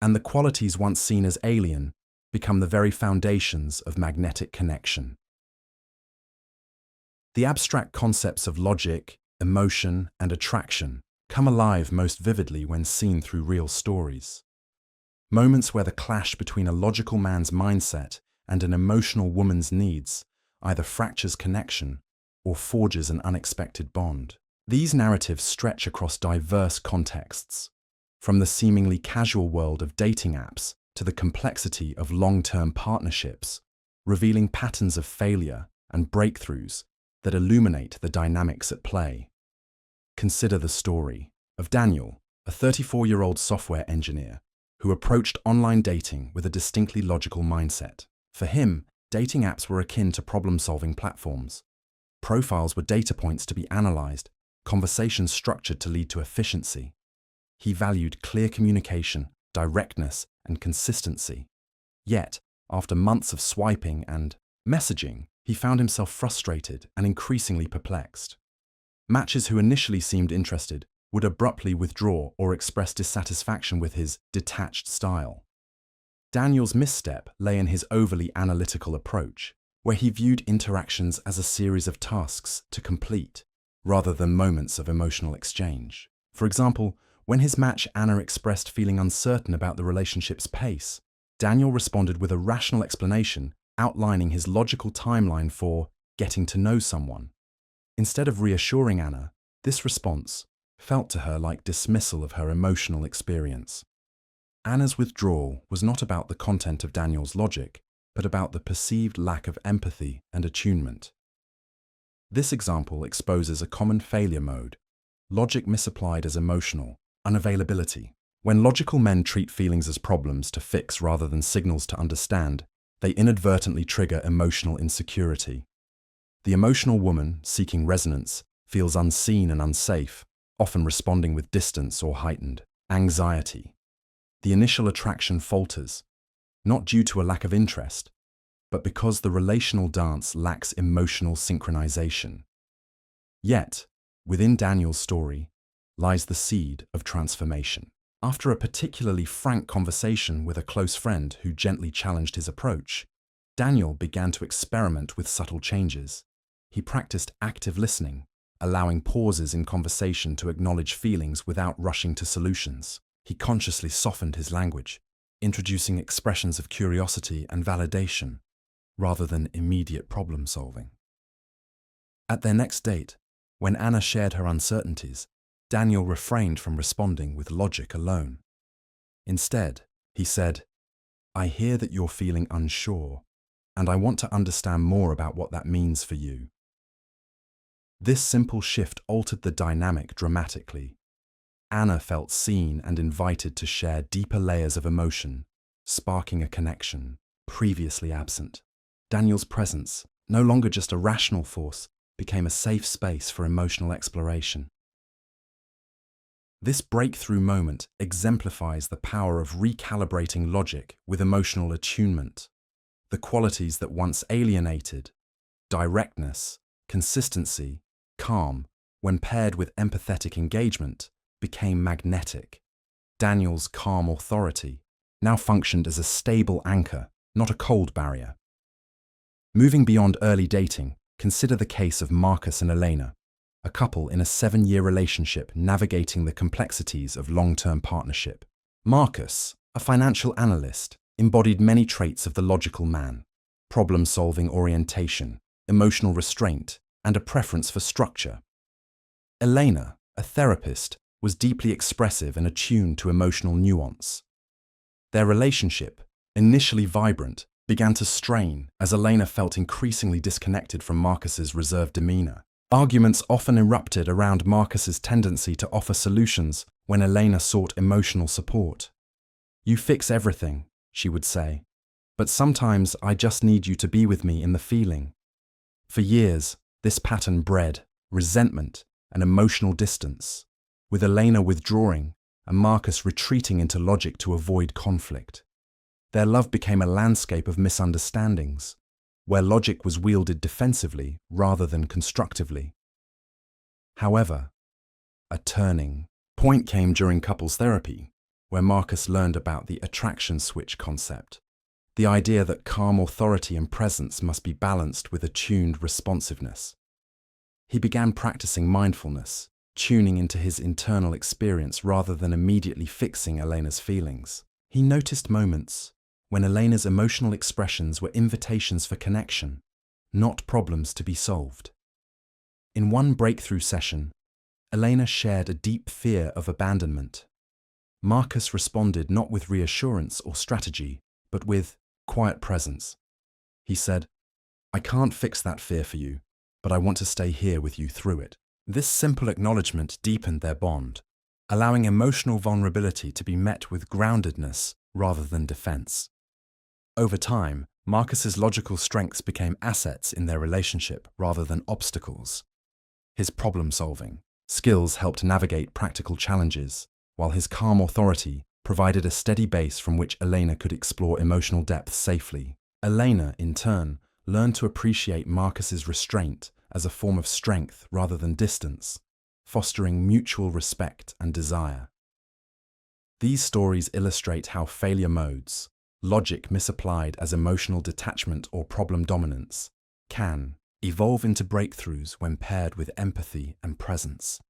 and the qualities once seen as alien become the very foundations of magnetic connection. The abstract concepts of logic, emotion, and attraction come alive most vividly when seen through real stories. Moments where the clash between a logical man's mindset and an emotional woman's needs either fractures connection or forges an unexpected bond. These narratives stretch across diverse contexts, from the seemingly casual world of dating apps to the complexity of long-term partnerships, revealing patterns of failure and breakthroughs that illuminate the dynamics at play. Consider the story of Daniel, a 34-year-old software engineer who approached online dating with a distinctly logical mindset. For him, dating apps were akin to problem-solving platforms. Profiles were data points to be analyzed, conversations structured to lead to efficiency. He valued clear communication, directness, and consistency. Yet, after months of swiping and messaging, he found himself frustrated and increasingly perplexed. Matches who initially seemed interested would abruptly withdraw or express dissatisfaction with his detached style. Daniel's misstep lay in his overly analytical approach, where he viewed interactions as a series of tasks to complete, rather than moments of emotional exchange. For example, when his match Anna expressed feeling uncertain about the relationship's pace, Daniel responded with a rational explanation outlining his logical timeline for getting to know someone. Instead of reassuring Anna, this response felt to her like dismissal of her emotional experience. Anna's withdrawal was not about the content of Daniel's logic, but about the perceived lack of empathy and attunement. This example exposes a common failure mode: logic misapplied as emotional unavailability. When logical men treat feelings as problems to fix rather than signals to understand, they inadvertently trigger emotional insecurity. The emotional woman, seeking resonance, feels unseen and unsafe, often responding with distance or heightened anxiety. The initial attraction falters, not due to a lack of interest, but because the relational dance lacks emotional synchronization. Yet, within Daniel's story lies the seed of transformation. After a particularly frank conversation with a close friend who gently challenged his approach, Daniel began to experiment with subtle changes. He practiced active listening, allowing pauses in conversation to acknowledge feelings without rushing to solutions. He consciously softened his language, introducing expressions of curiosity and validation, rather than immediate problem solving. At their next date, when Anna shared her uncertainties, Daniel refrained from responding with logic alone. Instead, he said, "I hear that you're feeling unsure, and I want to understand more about what that means for you." This simple shift altered the dynamic dramatically. Anna felt seen and invited to share deeper layers of emotion, sparking a connection previously absent. Daniel's presence, no longer just a rational force, became a safe space for emotional exploration. This breakthrough moment exemplifies the power of recalibrating logic with emotional attunement. The qualities that once alienated, directness, consistency, calm, when paired with empathetic engagement, became magnetic. Daniel's calm authority now functioned as a stable anchor, not a cold barrier. Moving beyond early dating, consider the case of Marcus and Elena, a couple in a 7-year relationship navigating the complexities of long-term partnership. Marcus, a financial analyst, embodied many traits of the logical man: problem-solving orientation, emotional restraint, and a preference for structure. Elena, a therapist, was deeply expressive and attuned to emotional nuance. Their relationship, initially vibrant, began to strain as Elena felt increasingly disconnected from Marcus's reserved demeanor. Arguments often erupted around Marcus's tendency to offer solutions when Elena sought emotional support. "You fix everything," she would say, "but sometimes I just need you to be with me in the feeling." For years, this pattern bred resentment and emotional distance, with Elena withdrawing and Marcus retreating into logic to avoid conflict. Their love became a landscape of misunderstandings, where logic was wielded defensively rather than constructively. However, a turning point came during couples therapy, where Marcus learned about the attraction switch concept, the idea that calm authority and presence must be balanced with attuned responsiveness. He began practicing mindfulness, tuning into his internal experience rather than immediately fixing Elena's feelings. He noticed moments when Elena's emotional expressions were invitations for connection, not problems to be solved. In one breakthrough session, Elena shared a deep fear of abandonment. Marcus responded not with reassurance or strategy, but with quiet presence. He said, "I can't fix that fear for you, but I want to stay here with you through it." This simple acknowledgement deepened their bond, allowing emotional vulnerability to be met with groundedness rather than defense. Over time, Marcus's logical strengths became assets in their relationship rather than obstacles. His problem-solving skills helped navigate practical challenges, while his calm authority provided a steady base from which Elena could explore emotional depth safely. Elena, in turn, learned to appreciate Marcus's restraint as a form of strength rather than distance, fostering mutual respect and desire. These stories illustrate how failure modes, logic misapplied as emotional detachment or problem dominance, can evolve into breakthroughs when paired with empathy and presence.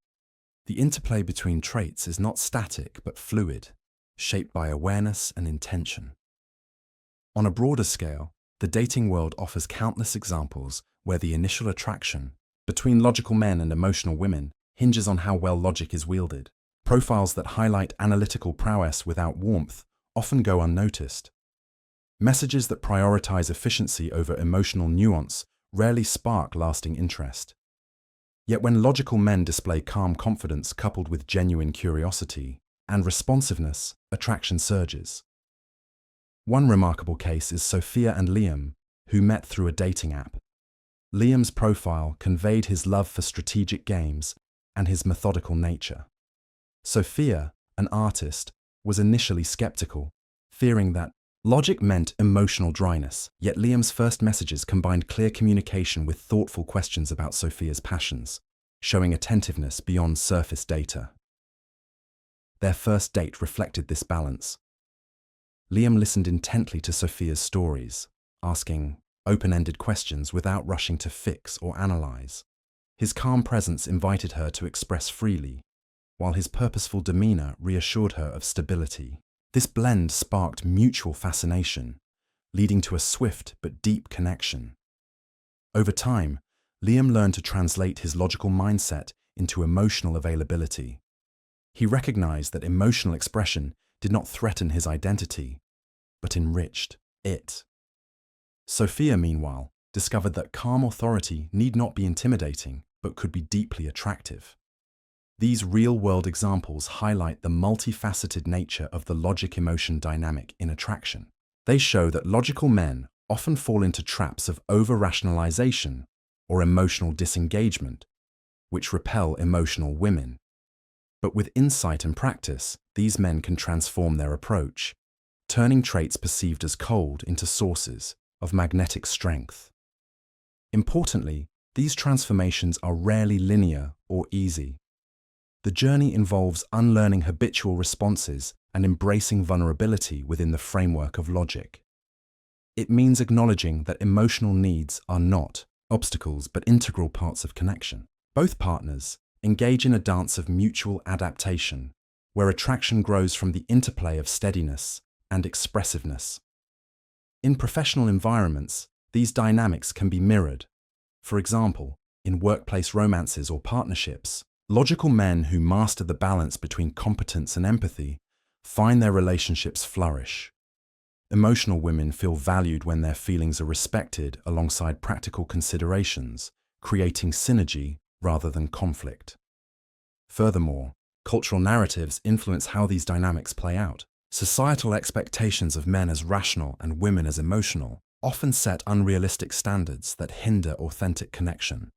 The interplay between traits is not static but fluid, shaped by awareness and intention. On a broader scale, the dating world offers countless examples where the initial attraction between logical men and emotional women hinges on how well logic is wielded. Profiles that highlight analytical prowess without warmth often go unnoticed. Messages that prioritize efficiency over emotional nuance rarely spark lasting interest. Yet when logical men display calm confidence coupled with genuine curiosity and responsiveness, attraction surges. One remarkable case is Sophia and Liam, who met through a dating app. Liam's profile conveyed his love for strategic games and his methodical nature. Sophia, an artist, was initially skeptical, fearing that logic meant emotional dryness, yet Liam's first messages combined clear communication with thoughtful questions about Sophia's passions, showing attentiveness beyond surface data. Their first date reflected this balance. Liam listened intently to Sophia's stories, asking open-ended questions without rushing to fix or analyze. His calm presence invited her to express freely, while his purposeful demeanor reassured her of stability. This blend sparked mutual fascination, leading to a swift but deep connection. Over time, Liam learned to translate his logical mindset into emotional availability. He recognized that emotional expression did not threaten his identity, but enriched it. Sophia, meanwhile, discovered that calm authority need not be intimidating, but could be deeply attractive. These real-world examples highlight the multifaceted nature of the logic-emotion dynamic in attraction. They show that logical men often fall into traps of over-rationalization or emotional disengagement, which repel emotional women. But with insight and practice, these men can transform their approach, turning traits perceived as cold into sources of magnetic strength. Importantly, these transformations are rarely linear or easy. The journey involves unlearning habitual responses and embracing vulnerability within the framework of logic. It means acknowledging that emotional needs are not obstacles but integral parts of connection. Both partners engage in a dance of mutual adaptation, where attraction grows from the interplay of steadiness and expressiveness. In professional environments, these dynamics can be mirrored. For example, in workplace romances or partnerships, logical men who master the balance between competence and empathy find their relationships flourish. Emotional women feel valued when their feelings are respected alongside practical considerations, creating synergy rather than conflict. Furthermore, cultural narratives influence how these dynamics play out. Societal expectations of men as rational and women as emotional often set unrealistic standards that hinder authentic connection.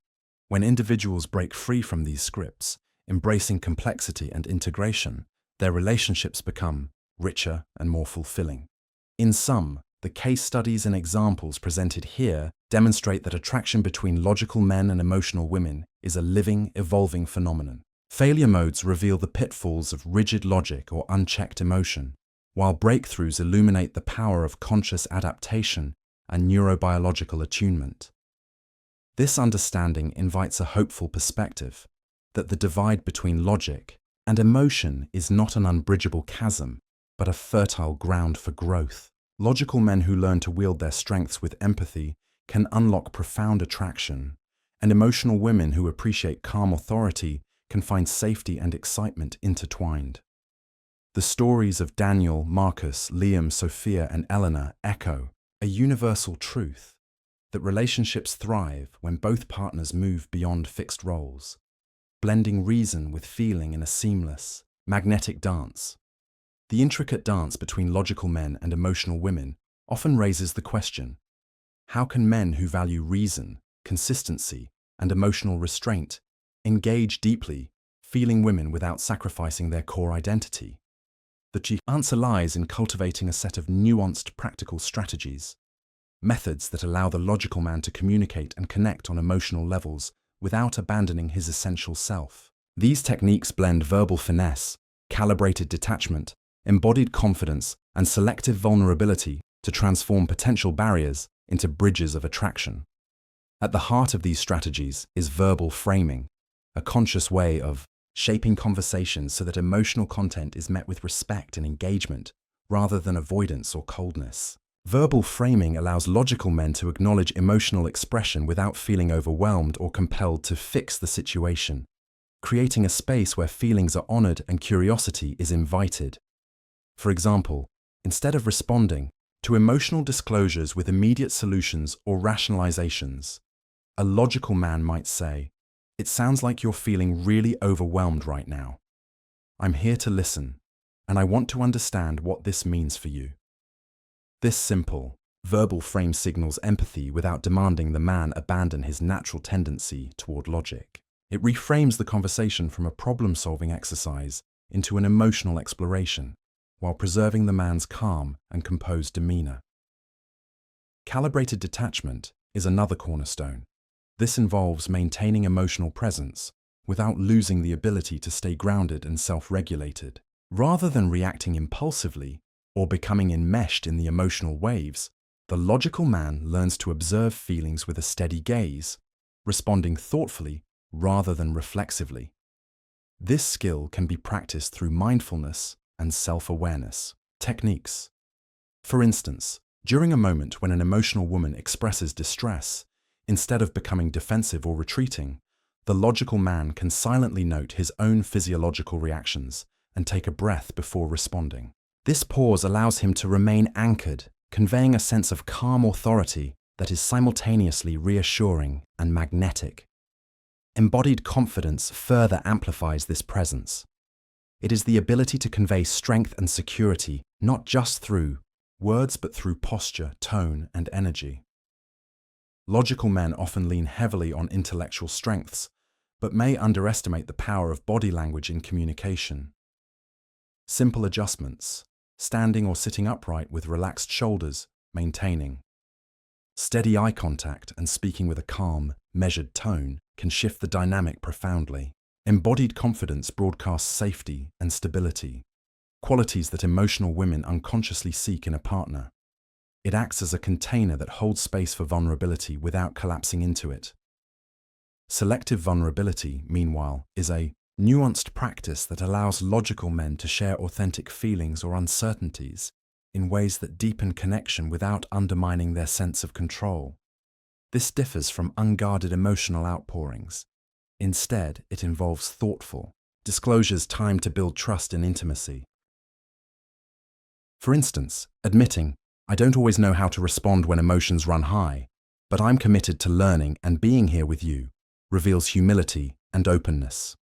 When individuals break free from these scripts, embracing complexity and integration, their relationships become richer and more fulfilling. In sum, the case studies and examples presented here demonstrate that attraction between logical men and emotional women is a living, evolving phenomenon. Failure modes reveal the pitfalls of rigid logic or unchecked emotion, while breakthroughs illuminate the power of conscious adaptation and neurobiological attunement. This understanding invites a hopeful perspective that the divide between logic and emotion is not an unbridgeable chasm, but a fertile ground for growth. Logical men who learn to wield their strengths with empathy can unlock profound attraction, and emotional women who appreciate calm authority can find safety and excitement intertwined. The stories of Daniel, Marcus, Liam, Sophia, and Eleanor echo a universal truth that relationships thrive when both partners move beyond fixed roles, blending reason with feeling in a seamless, magnetic dance. The intricate dance between logical men and emotional women often raises the question: how can men who value reason, consistency, and emotional restraint engage deeply, feeling women without sacrificing their core identity? The chief answer lies in cultivating a set of nuanced practical strategies, methods that allow the logical man to communicate and connect on emotional levels without abandoning his essential self. These techniques blend verbal finesse, calibrated detachment, embodied confidence, and selective vulnerability to transform potential barriers into bridges of attraction. At the heart of these strategies is verbal framing, a conscious way of shaping conversations so that emotional content is met with respect and engagement, rather than avoidance or coldness. Verbal framing allows logical men to acknowledge emotional expression without feeling overwhelmed or compelled to fix the situation, creating a space where feelings are honored and curiosity is invited. For example, instead of responding to emotional disclosures with immediate solutions or rationalizations, a logical man might say, "It sounds like you're feeling really overwhelmed right now. I'm here to listen, and I want to understand what this means for you." This simple, Verbal frame signals empathy without demanding the man abandon his natural tendency toward logic. It reframes the conversation from a problem-solving exercise into an emotional exploration, while preserving the man's calm and composed demeanor. Calibrated detachment is another cornerstone. This involves maintaining emotional presence without losing the ability to stay grounded and self-regulated. Rather than reacting impulsively or becoming enmeshed in the emotional waves, the logical man learns to observe feelings with a steady gaze, responding thoughtfully rather than reflexively. This skill can be practiced through mindfulness and self-awareness techniques. For instance, during a moment when an emotional woman expresses distress, instead of becoming defensive or retreating, the logical man can silently note his own physiological reactions and take a breath before responding. This pause allows him to remain anchored, conveying a sense of calm authority that is simultaneously reassuring and magnetic. Embodied confidence further amplifies this presence. It is the ability to convey strength and security not just through words but through posture, tone, and energy. Logical men often lean heavily on intellectual strengths, but may underestimate the power of body language in communication. Simple adjustments, standing or sitting upright with relaxed shoulders, maintaining. Steady eye contact and speaking with a calm, measured tone can shift the dynamic profoundly. Embodied confidence broadcasts safety and stability, qualities that emotional women unconsciously seek in a partner. It acts as a container that holds space for vulnerability without collapsing into it. Selective vulnerability, meanwhile, is a nuanced practice that allows logical men to share authentic feelings or uncertainties in ways that deepen connection without undermining their sense of control. This differs from unguarded emotional outpourings. Instead, it involves thoughtful disclosures timed to build trust and intimacy. For instance, admitting, "I don't always know how to respond when emotions run high, but I'm committed to learning and being here with you," reveals humility and openness.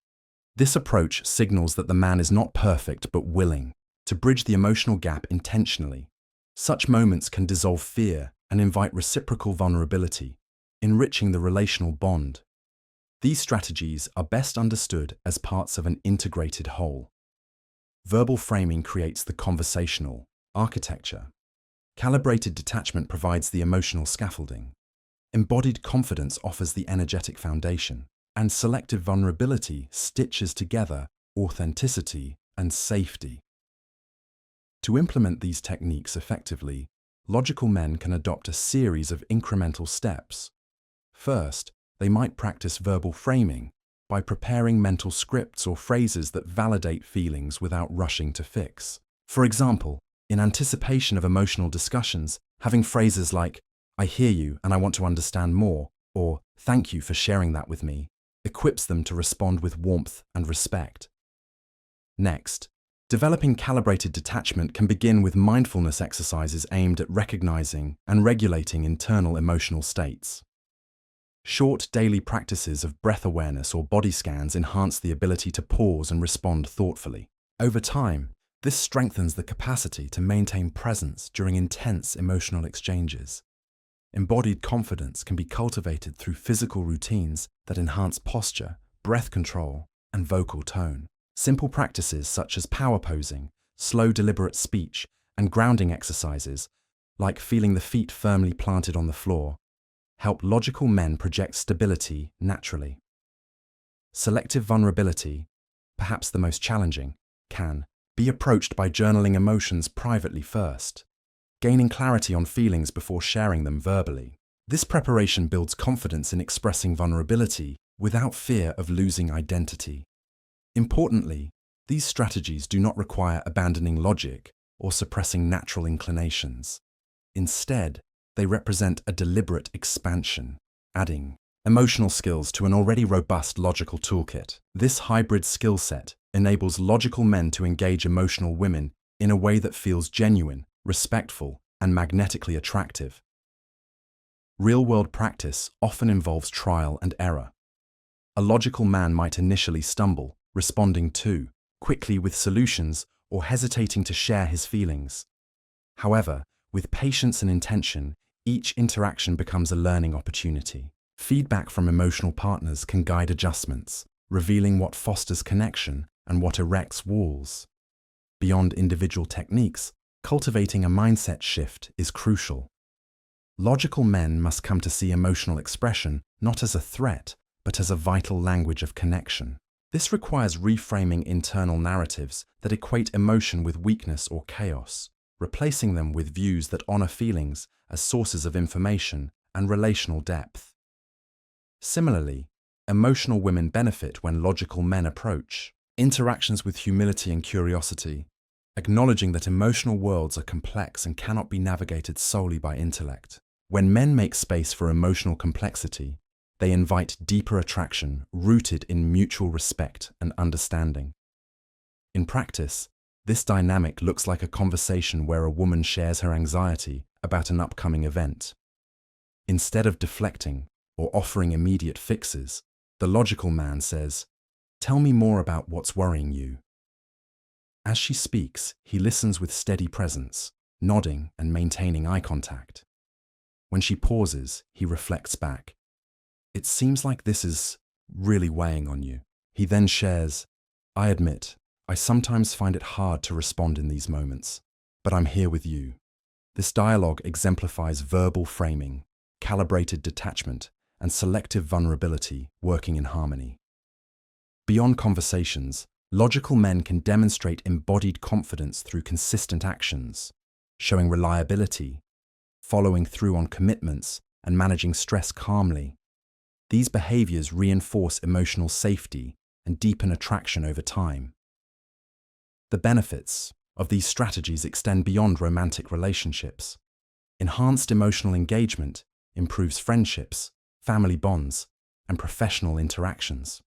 This approach signals that the man is not perfect but willing to bridge the emotional gap intentionally. Such moments can dissolve fear and invite reciprocal vulnerability, enriching the relational bond. These strategies are best understood as parts of an integrated whole. Verbal framing creates the conversational architecture. Calibrated detachment provides the emotional scaffolding. Embodied confidence offers the energetic foundation, and selective vulnerability stitches together authenticity and safety. To implement these techniques effectively, logical men can adopt a series of incremental steps. First, they might practice verbal framing by preparing mental scripts or phrases that validate feelings without rushing to fix. For example, in anticipation of emotional discussions, having phrases like, "I hear you and I want to understand more," or "Thank you for sharing that with me," equips them to respond with warmth and respect. Next, developing calibrated detachment can begin with mindfulness exercises aimed at recognizing and regulating internal emotional states. Short daily practices of breath awareness or body scans enhance the ability to pause and respond thoughtfully. Over time, this strengthens the capacity to maintain presence during intense emotional exchanges. Embodied confidence can be cultivated through physical routines that enhance posture, breath control, and vocal tone. Simple practices such as power posing, slow deliberate speech, and grounding exercises, like feeling the feet firmly planted on the floor, help logical men project stability naturally. Selective vulnerability, perhaps the most challenging, can be approached by journaling emotions privately first, gaining clarity on feelings before sharing them verbally. This preparation builds confidence in expressing vulnerability without fear of losing identity. Importantly, these strategies do not require abandoning logic or suppressing natural inclinations. Instead, they represent a deliberate expansion, adding emotional skills to an already robust logical toolkit. This hybrid skill set enables logical men to engage emotional women in a way that feels genuine, respectful, and magnetically attractive. Real-world practice often involves trial and error. A logical man might initially stumble, responding too quickly with solutions or hesitating to share his feelings. However, With patience and intention, each interaction becomes a learning opportunity. Feedback from emotional partners can guide adjustments, revealing what fosters connection and what erects walls. Beyond individual techniques, cultivating a mindset shift is crucial. Logical men must come to see emotional expression not as a threat, but as a vital language of connection. This requires reframing internal narratives that equate emotion with weakness or chaos, replacing them with views that honor feelings as sources of information and relational depth. Similarly, emotional women benefit when logical men approach interactions with humility and curiosity, acknowledging that emotional worlds are complex and cannot be navigated solely by intellect. When men make space for emotional complexity, they invite deeper attraction rooted in mutual respect and understanding. In practice, this dynamic looks like a conversation where a woman shares her anxiety about an upcoming event. Instead of deflecting or offering immediate fixes, the logical man says, "Tell me more about what's worrying you." As she speaks, he listens with steady presence, nodding and maintaining eye contact. When she pauses, he reflects back. "It seems like this is really weighing on you." He then shares, "I admit, I sometimes find it hard to respond in these moments, but I'm here with you." This dialogue exemplifies verbal framing, calibrated detachment, and selective vulnerability working in harmony. Beyond conversations, logical men can demonstrate embodied confidence through consistent actions, showing reliability, following through on commitments, and managing stress calmly. These behaviors reinforce emotional safety and deepen attraction over time. The benefits of these strategies extend beyond romantic relationships. Enhanced emotional engagement improves friendships, family bonds, and professional interactions.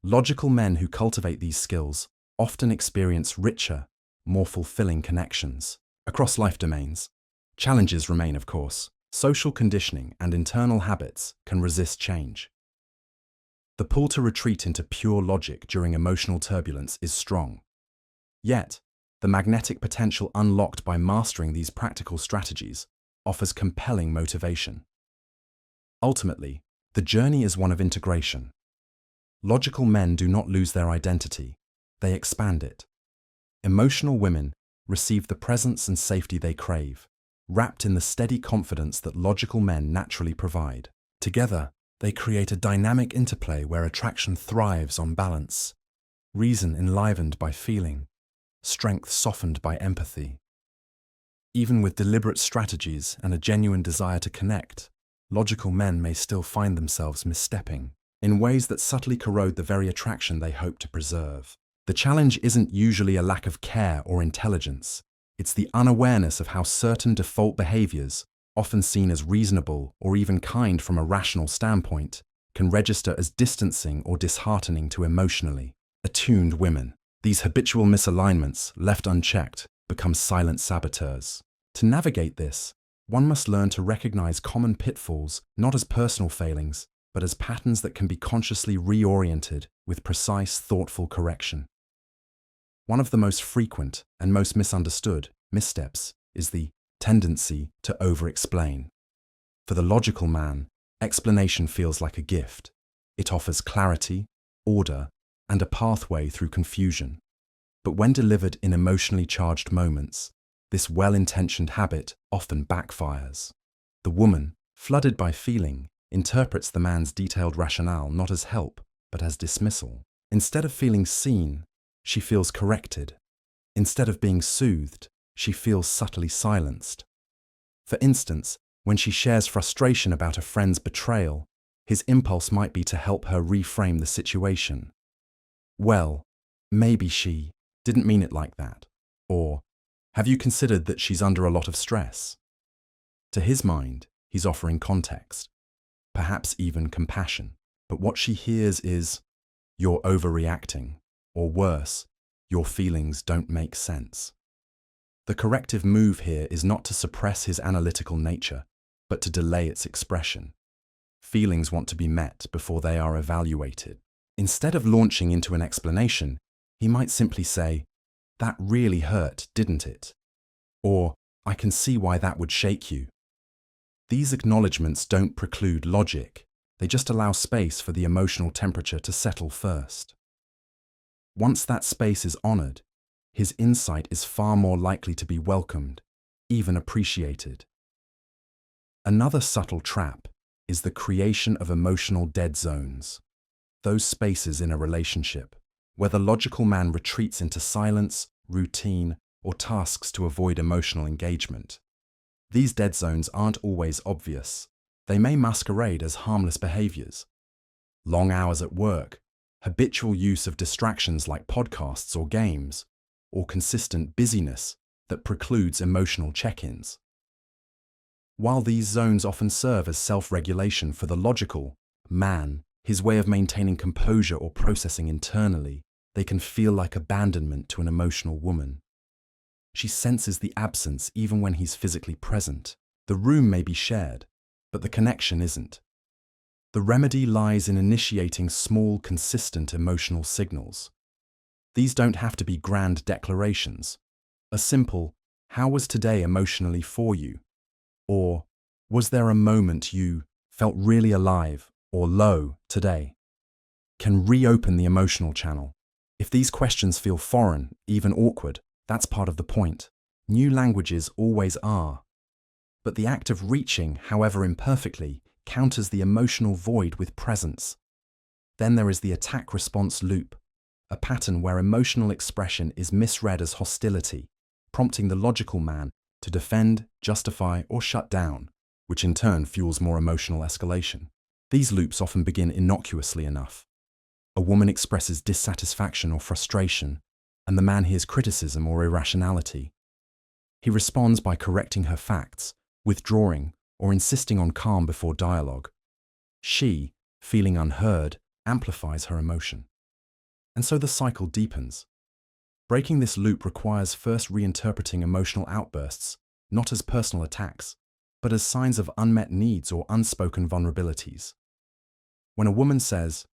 Logical men who cultivate these skills often experience richer, more fulfilling connections across life domains. Challenges remain, of course. Social conditioning and internal habits can resist change. The pull to retreat into pure logic during emotional turbulence is strong. Yet, the magnetic potential unlocked by mastering these practical strategies offers compelling motivation. Ultimately, the journey is one of integration. Logical men do not lose their identity, they expand it. Emotional women receive the presence and safety they crave, wrapped in the steady confidence that logical men naturally provide. Together, they create a dynamic interplay where attraction thrives on balance, reason enlivened by feeling, strength softened by empathy. Even with deliberate strategies and a genuine desire to connect, logical men may still find themselves misstepping in ways that subtly corrode the very attraction they hope to preserve. The challenge isn't usually a lack of care or intelligence. It's the unawareness of how certain default behaviors, often seen as reasonable or even kind from a rational standpoint, can register as distancing or disheartening to emotionally attuned women. These habitual misalignments, left unchecked, become silent saboteurs. To navigate this, one must learn to recognize common pitfalls not as personal failings, but as patterns that can be consciously reoriented with precise, thoughtful correction. One of the most frequent and most misunderstood missteps is the tendency to over-explain. For the logical man, explanation feels like a gift. It offers clarity, order, and a pathway through confusion. But when delivered in emotionally charged moments, this well-intentioned habit often backfires. The woman, flooded by feeling, interprets the man's detailed rationale not as help, but as dismissal. Instead of feeling seen, she feels corrected. Instead of being soothed, she feels subtly silenced. For instance, when she shares frustration about a friend's betrayal, his impulse might be to help her reframe the situation. "Well, maybe she didn't mean it like that." Or, "Have you considered that she's under a lot of stress?" To his mind, he's offering context, perhaps even compassion. But what she hears is, "You're overreacting," or worse, "Your feelings don't make sense." The corrective move here is not to suppress his analytical nature, but to delay its expression. Feelings want to be met before they are evaluated. Instead of launching into an explanation, he might simply say, "That really hurt, didn't it?" Or, I can see why that would shake you. These acknowledgements don't preclude logic. They just allow space for the emotional temperature to settle first. Once that space is honored, his insight is far more likely to be welcomed, even appreciated. Another subtle trap is the creation of emotional dead zones, those spaces in a relationship where the logical man retreats into silence, routine, or tasks to avoid emotional engagement. These dead zones aren't always obvious. They may masquerade as harmless behaviors. Long hours at work, habitual use of distractions like podcasts or games, or consistent busyness that precludes emotional check-ins. While these zones often serve as self-regulation for the logical man, his way of maintaining composure or processing internally, they can feel like abandonment to an emotional woman. She senses the absence even when he's physically present. The room may be shared, but the connection isn't. The remedy lies in initiating small, consistent emotional signals. These don't have to be grand declarations. A simple, "How was today emotionally for you?" Or, "Was there a moment you felt really alive or low today?" can reopen the emotional channel. If these questions feel foreign, even awkward, that's part of the point. New languages always are. But the act of reaching, however imperfectly, counters the emotional void with presence. Then there is the attack-response loop, a pattern where emotional expression is misread as hostility, prompting the logical man to defend, justify, or shut down, which in turn fuels more emotional escalation. These loops often begin innocuously enough. A woman expresses dissatisfaction or frustration, and the man hears criticism or irrationality. He responds by correcting her facts, withdrawing, or insisting on calm before dialogue. She, feeling unheard, amplifies her emotion. And so the cycle deepens. Breaking this loop requires first reinterpreting emotional outbursts, not as personal attacks, but as signs of unmet needs or unspoken vulnerabilities. When a woman says,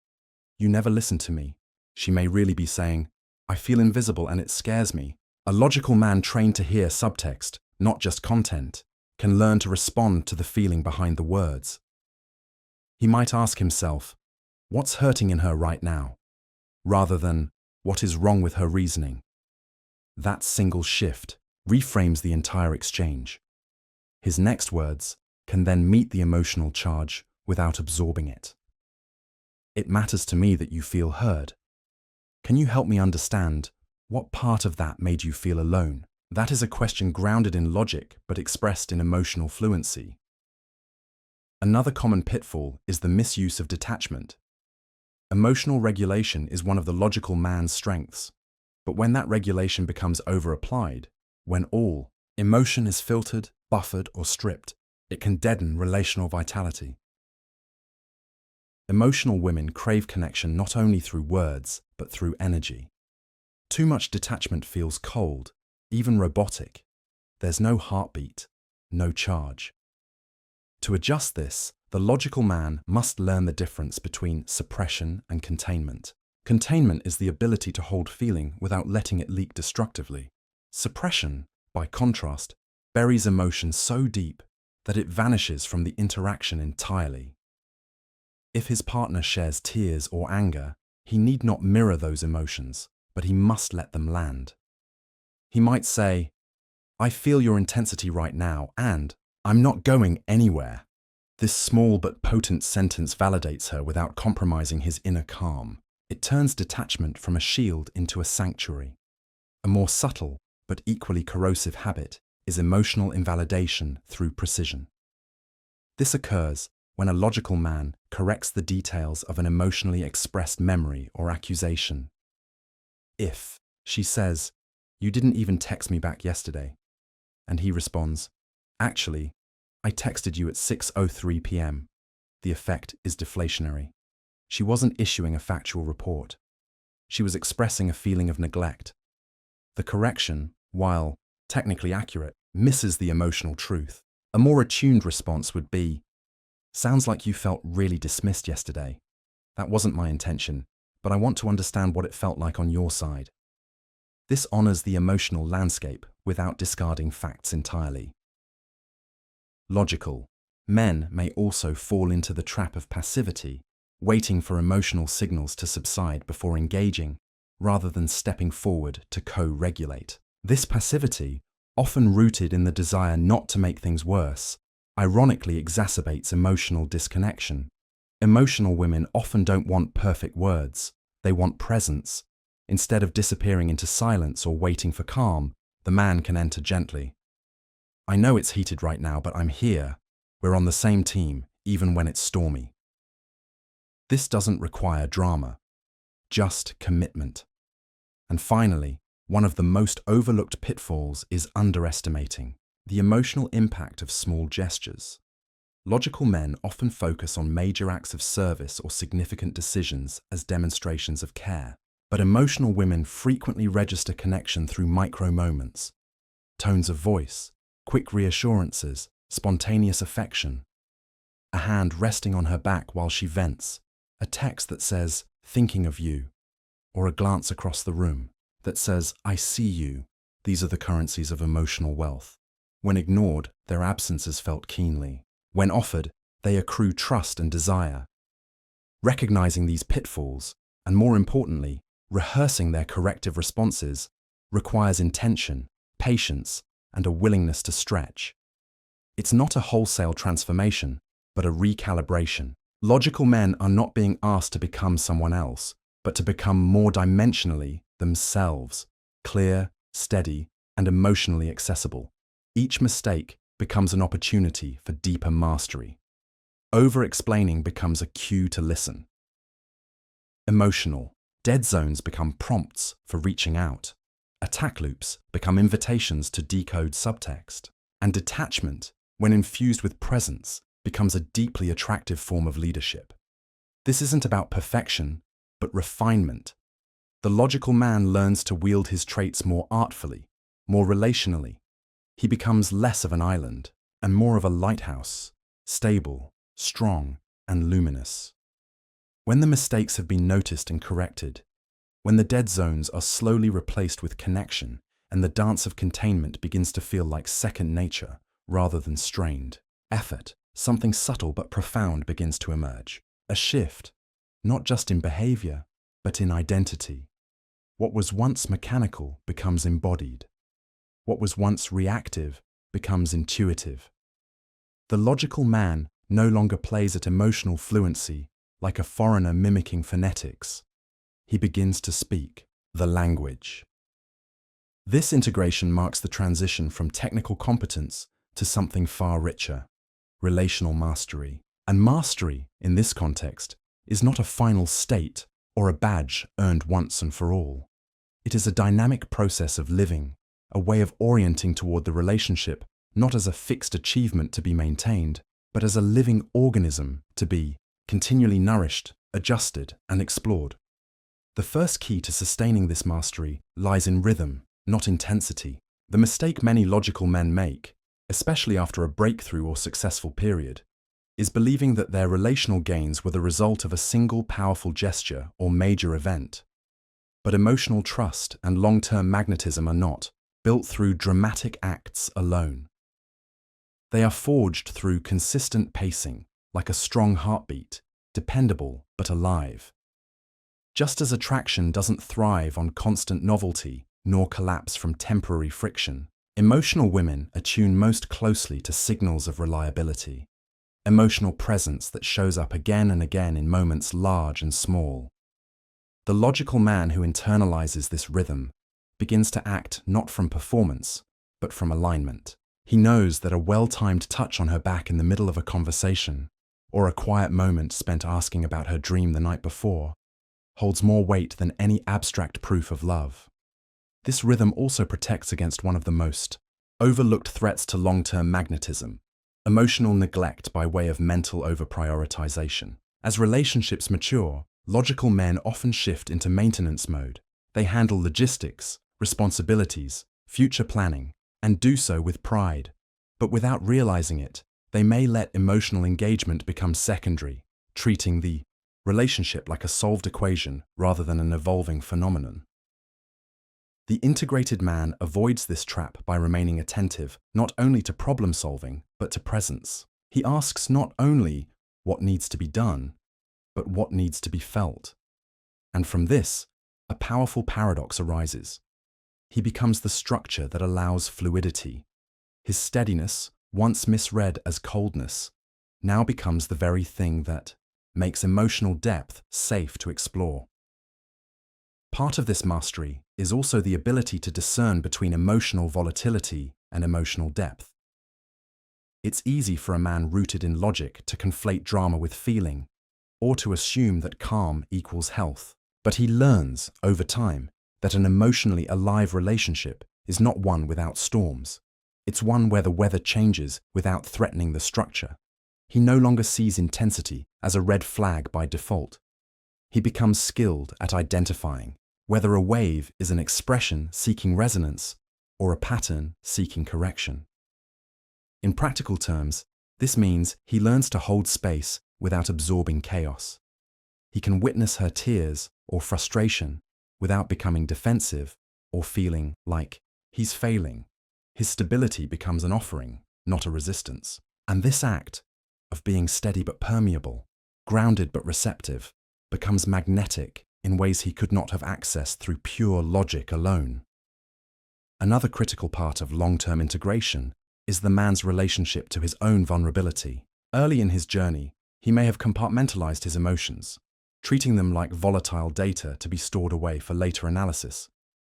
"You never listen to me," she may really be saying, "I feel invisible and it scares me." A logical man trained to hear subtext, not just content, can learn to respond to the feeling behind the words. He might ask himself, "What's hurting in her right now?" rather than, "What is wrong with her reasoning?" That single shift reframes the entire exchange. His next words can then meet the emotional charge without absorbing it. "It matters to me that you feel heard. Can you help me understand what part of that made you feel alone?" That is a question grounded in logic but expressed in emotional fluency. Another common pitfall is the misuse of detachment. Emotional regulation is one of the logical man's strengths, but when that regulation becomes over-applied, when all emotion is filtered, buffered, or stripped, it can deaden relational vitality. Emotional women crave connection not only through words, but through energy. Too much detachment feels cold, even robotic. There's no heartbeat, no charge. To adjust this, the logical man must learn the difference between suppression and containment. Containment is the ability to hold feeling without letting it leak destructively. Suppression, by contrast, buries emotion so deep that it vanishes from the interaction entirely. If his partner shares tears or anger, he need not mirror those emotions, but he must let them land. He might say, "I feel your intensity right now, and I'm not going anywhere." This small but potent sentence validates her without compromising his inner calm. It turns detachment from a shield into a sanctuary. A more subtle but equally corrosive habit is emotional invalidation through precision. This occurs when a logical man corrects the details of an emotionally expressed memory or accusation. If she says, "You didn't even text me back yesterday," and he responds, "Actually, I texted you at 6:03 p.m. The effect is deflationary. She wasn't issuing a factual report. She was expressing a feeling of neglect. The correction, while technically accurate, misses the emotional truth. A more attuned response would be, "Sounds like you felt really dismissed yesterday. That wasn't my intention, but I want to understand what it felt like on your side." This honors the emotional landscape without discarding facts entirely. Logical. Men may also fall into the trap of passivity, waiting for emotional signals to subside before engaging, rather than stepping forward to co-regulate. This passivity, often rooted in the desire not to make things worse, ironically exacerbates emotional disconnection. Emotional women often don't want perfect words, they want presence. Instead of disappearing into silence or waiting for calm, the man can enter gently. I know it's heated right now, but I'm here. We're on the same team, even when it's stormy. This doesn't require drama, just commitment. And finally, one of the most overlooked pitfalls is underestimating the emotional impact of small gestures. Logical men often focus on major acts of service or significant decisions as demonstrations of care, but emotional women frequently register connection through micro moments, tones of voice, quick reassurances, spontaneous affection, a hand resting on her back while she vents, a text that says, "thinking of you," or a glance across the room that says, "I see you." These are the currencies of emotional wealth. When ignored, their absence is felt keenly. When offered, they accrue trust and desire. Recognizing these pitfalls, and more importantly, rehearsing their corrective responses, requires intention, patience, and a willingness to stretch. It's not a wholesale transformation, but a recalibration. Logical men are not being asked to become someone else, but to become more dimensionally themselves, clear, steady, and emotionally accessible. Each mistake becomes an opportunity for deeper mastery. Over-explaining becomes a cue to listen. Emotional. Dead zones become prompts for reaching out. Attack loops become invitations to decode subtext. And detachment, when infused with presence, becomes a deeply attractive form of leadership. This isn't about perfection, but refinement. The logical man learns to wield his traits more artfully, more relationally. He becomes less of an island and more of a lighthouse, stable, strong, and luminous. When the mistakes have been noticed and corrected, when the dead zones are slowly replaced with connection and the dance of containment begins to feel like second nature rather than strained effort, something subtle but profound begins to emerge. A shift, not just in behavior, but in identity. What was once mechanical becomes embodied. What was once reactive becomes intuitive. The logical man no longer plays at emotional fluency like a foreigner mimicking phonetics. He begins to speak the language. This integration marks the transition from technical competence to something far richer, relational mastery. And mastery, in this context, is not a final state or a badge earned once and for all. It is a dynamic process of living, a way of orienting toward the relationship not as a fixed achievement to be maintained, but as a living organism to be continually nourished, adjusted, and explored. The first key to sustaining this mastery lies in rhythm, not intensity. The mistake many logical men make, especially after a breakthrough or successful period, is believing that their relational gains were the result of a single powerful gesture or major event. But emotional trust and long-term magnetism are not built through dramatic acts alone. They are forged through consistent pacing, like a strong heartbeat, dependable but alive. Just as attraction doesn't thrive on constant novelty nor collapse from temporary friction, emotional women attune most closely to signals of reliability, emotional presence that shows up again and again in moments large and small. The logical man who internalizes this rhythm begins to act not from performance, but from alignment. He knows that a well-timed touch on her back in the middle of a conversation, or a quiet moment spent asking about her dream the night before, holds more weight than any abstract proof of love. This rhythm also protects against one of the most overlooked threats to long-term magnetism, emotional neglect by way of mental over-prioritization. As relationships mature, logical men often shift into maintenance mode. They handle logistics, responsibilities, future planning, and do so with pride. But without realizing it, they may let emotional engagement become secondary, treating the relationship like a solved equation rather than an evolving phenomenon. The integrated man avoids this trap by remaining attentive not only to problem solving, but to presence. He asks not only what needs to be done, but what needs to be felt. And from this, a powerful paradox arises. He becomes the structure that allows fluidity. His steadiness, once misread as coldness, now becomes the very thing that makes emotional depth safe to explore. Part of this mastery is also the ability to discern between emotional volatility and emotional depth. It's easy for a man rooted in logic to conflate drama with feeling, or to assume that calm equals health. But he learns, over time, that an emotionally alive relationship is not one without storms. It's one where the weather changes without threatening the structure. He no longer sees intensity as a red flag by default. He becomes skilled at identifying whether a wave is an expression seeking resonance or a pattern seeking correction. In practical terms, this means he learns to hold space without absorbing chaos. He can witness her tears or frustration without becoming defensive or feeling like he's failing. His stability becomes an offering, not a resistance. And this act of being steady but permeable, grounded but receptive, becomes magnetic in ways he could not have accessed through pure logic alone. Another critical part of long-term integration is the man's relationship to his own vulnerability. Early in his journey, he may have compartmentalized his emotions, treating them like volatile data to be stored away for later analysis.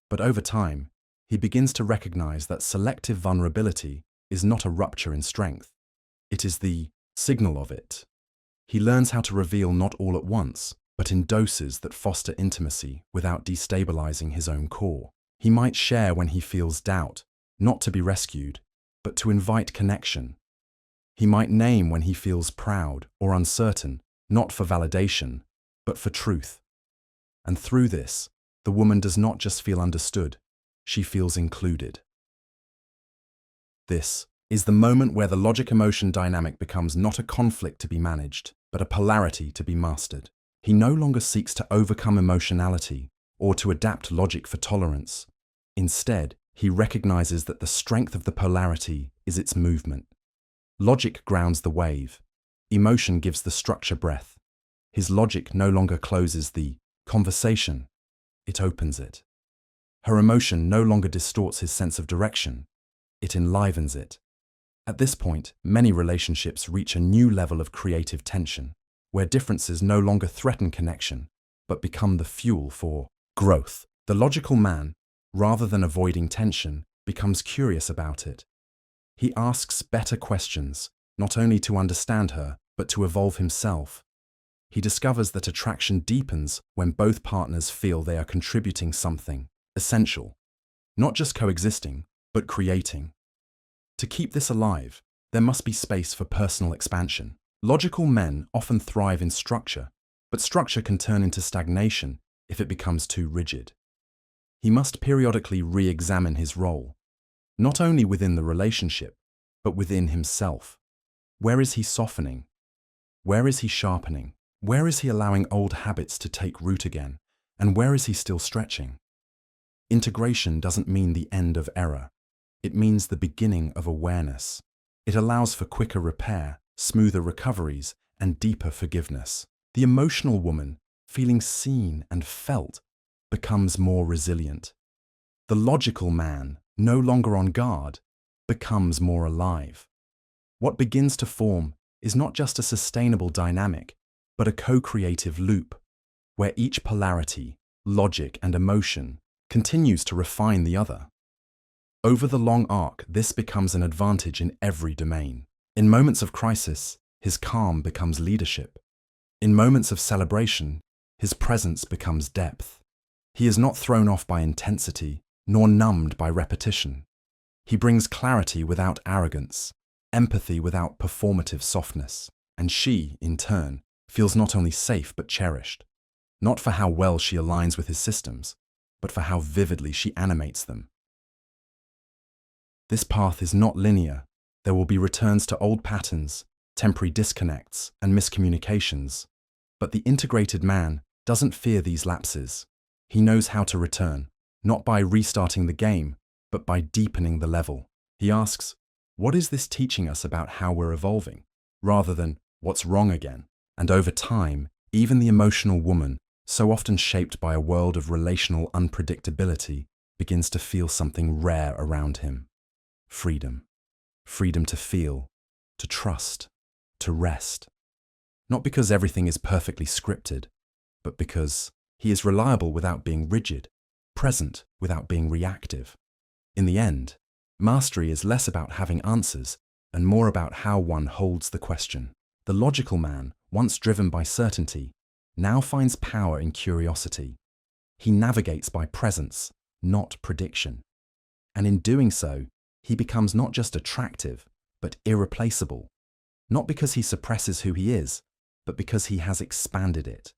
But over time, he begins to recognize that selective vulnerability is not a rupture in strength. It is the signal of it. He learns how to reveal not all at once, but in doses that foster intimacy without destabilizing his own core. He might share when he feels doubt, not to be rescued, but to invite connection. He might name when he feels proud or uncertain, not for validation, but for truth. And through this, the woman does not just feel understood, she feels included. This is the moment where the logic-emotion dynamic becomes not a conflict to be managed, but a polarity to be mastered. He no longer seeks to overcome emotionality or to adapt logic for tolerance. Instead, he recognizes that the strength of the polarity is its movement. Logic grounds the wave. Emotion gives the structure breath. His logic no longer closes the conversation, it opens it. Her emotion no longer distorts his sense of direction, it enlivens it. At this point, many relationships reach a new level of creative tension, where differences no longer threaten connection, but become the fuel for growth. The logical man, rather than avoiding tension, becomes curious about it. He asks better questions, not only to understand her, but to evolve himself. He discovers that attraction deepens when both partners feel they are contributing something essential, not just coexisting, but creating. To keep this alive, there must be space for personal expansion. Logical men often thrive in structure, but structure can turn into stagnation if it becomes too rigid. He must periodically re-examine his role, not only within the relationship, but within himself. Where is he softening? Where is he sharpening? Where is he allowing old habits to take root again? And where is he still stretching? Integration doesn't mean the end of error. It means the beginning of awareness. It allows for quicker repair, smoother recoveries, and deeper forgiveness. The emotional woman, feeling seen and felt, becomes more resilient. The logical man, no longer on guard, becomes more alive. What begins to form is not just a sustainable dynamic, but a co-creative loop, where each polarity, logic and emotion, continues to refine the other. Over the long arc, this becomes an advantage in every domain. In moments of crisis, his calm becomes leadership. In moments of celebration, his presence becomes depth. He is not thrown off by intensity, nor numbed by repetition. He brings clarity without arrogance, empathy without performative softness, and she, in turn, feels not only safe but cherished, not for how well she aligns with his systems, but for how vividly she animates them. This path is not linear. There will be returns to old patterns, temporary disconnects, and miscommunications. But the integrated man doesn't fear these lapses. He knows how to return, not by restarting the game, but by deepening the level. He asks, what is this teaching us about how we're evolving, rather than what's wrong again? And over time, even the emotional woman, so often shaped by a world of relational unpredictability, begins to feel something rare around him. Freedom. Freedom to feel, to trust, to rest. Not because everything is perfectly scripted, but because he is reliable without being rigid, present without being reactive. In the end, mastery is less about having answers and more about how one holds the question. The logical man, once driven by certainty, now finds power in curiosity. He navigates by presence, not prediction. And in doing so, he becomes not just attractive, but irreplaceable. Not because he suppresses who he is, but because he has expanded it.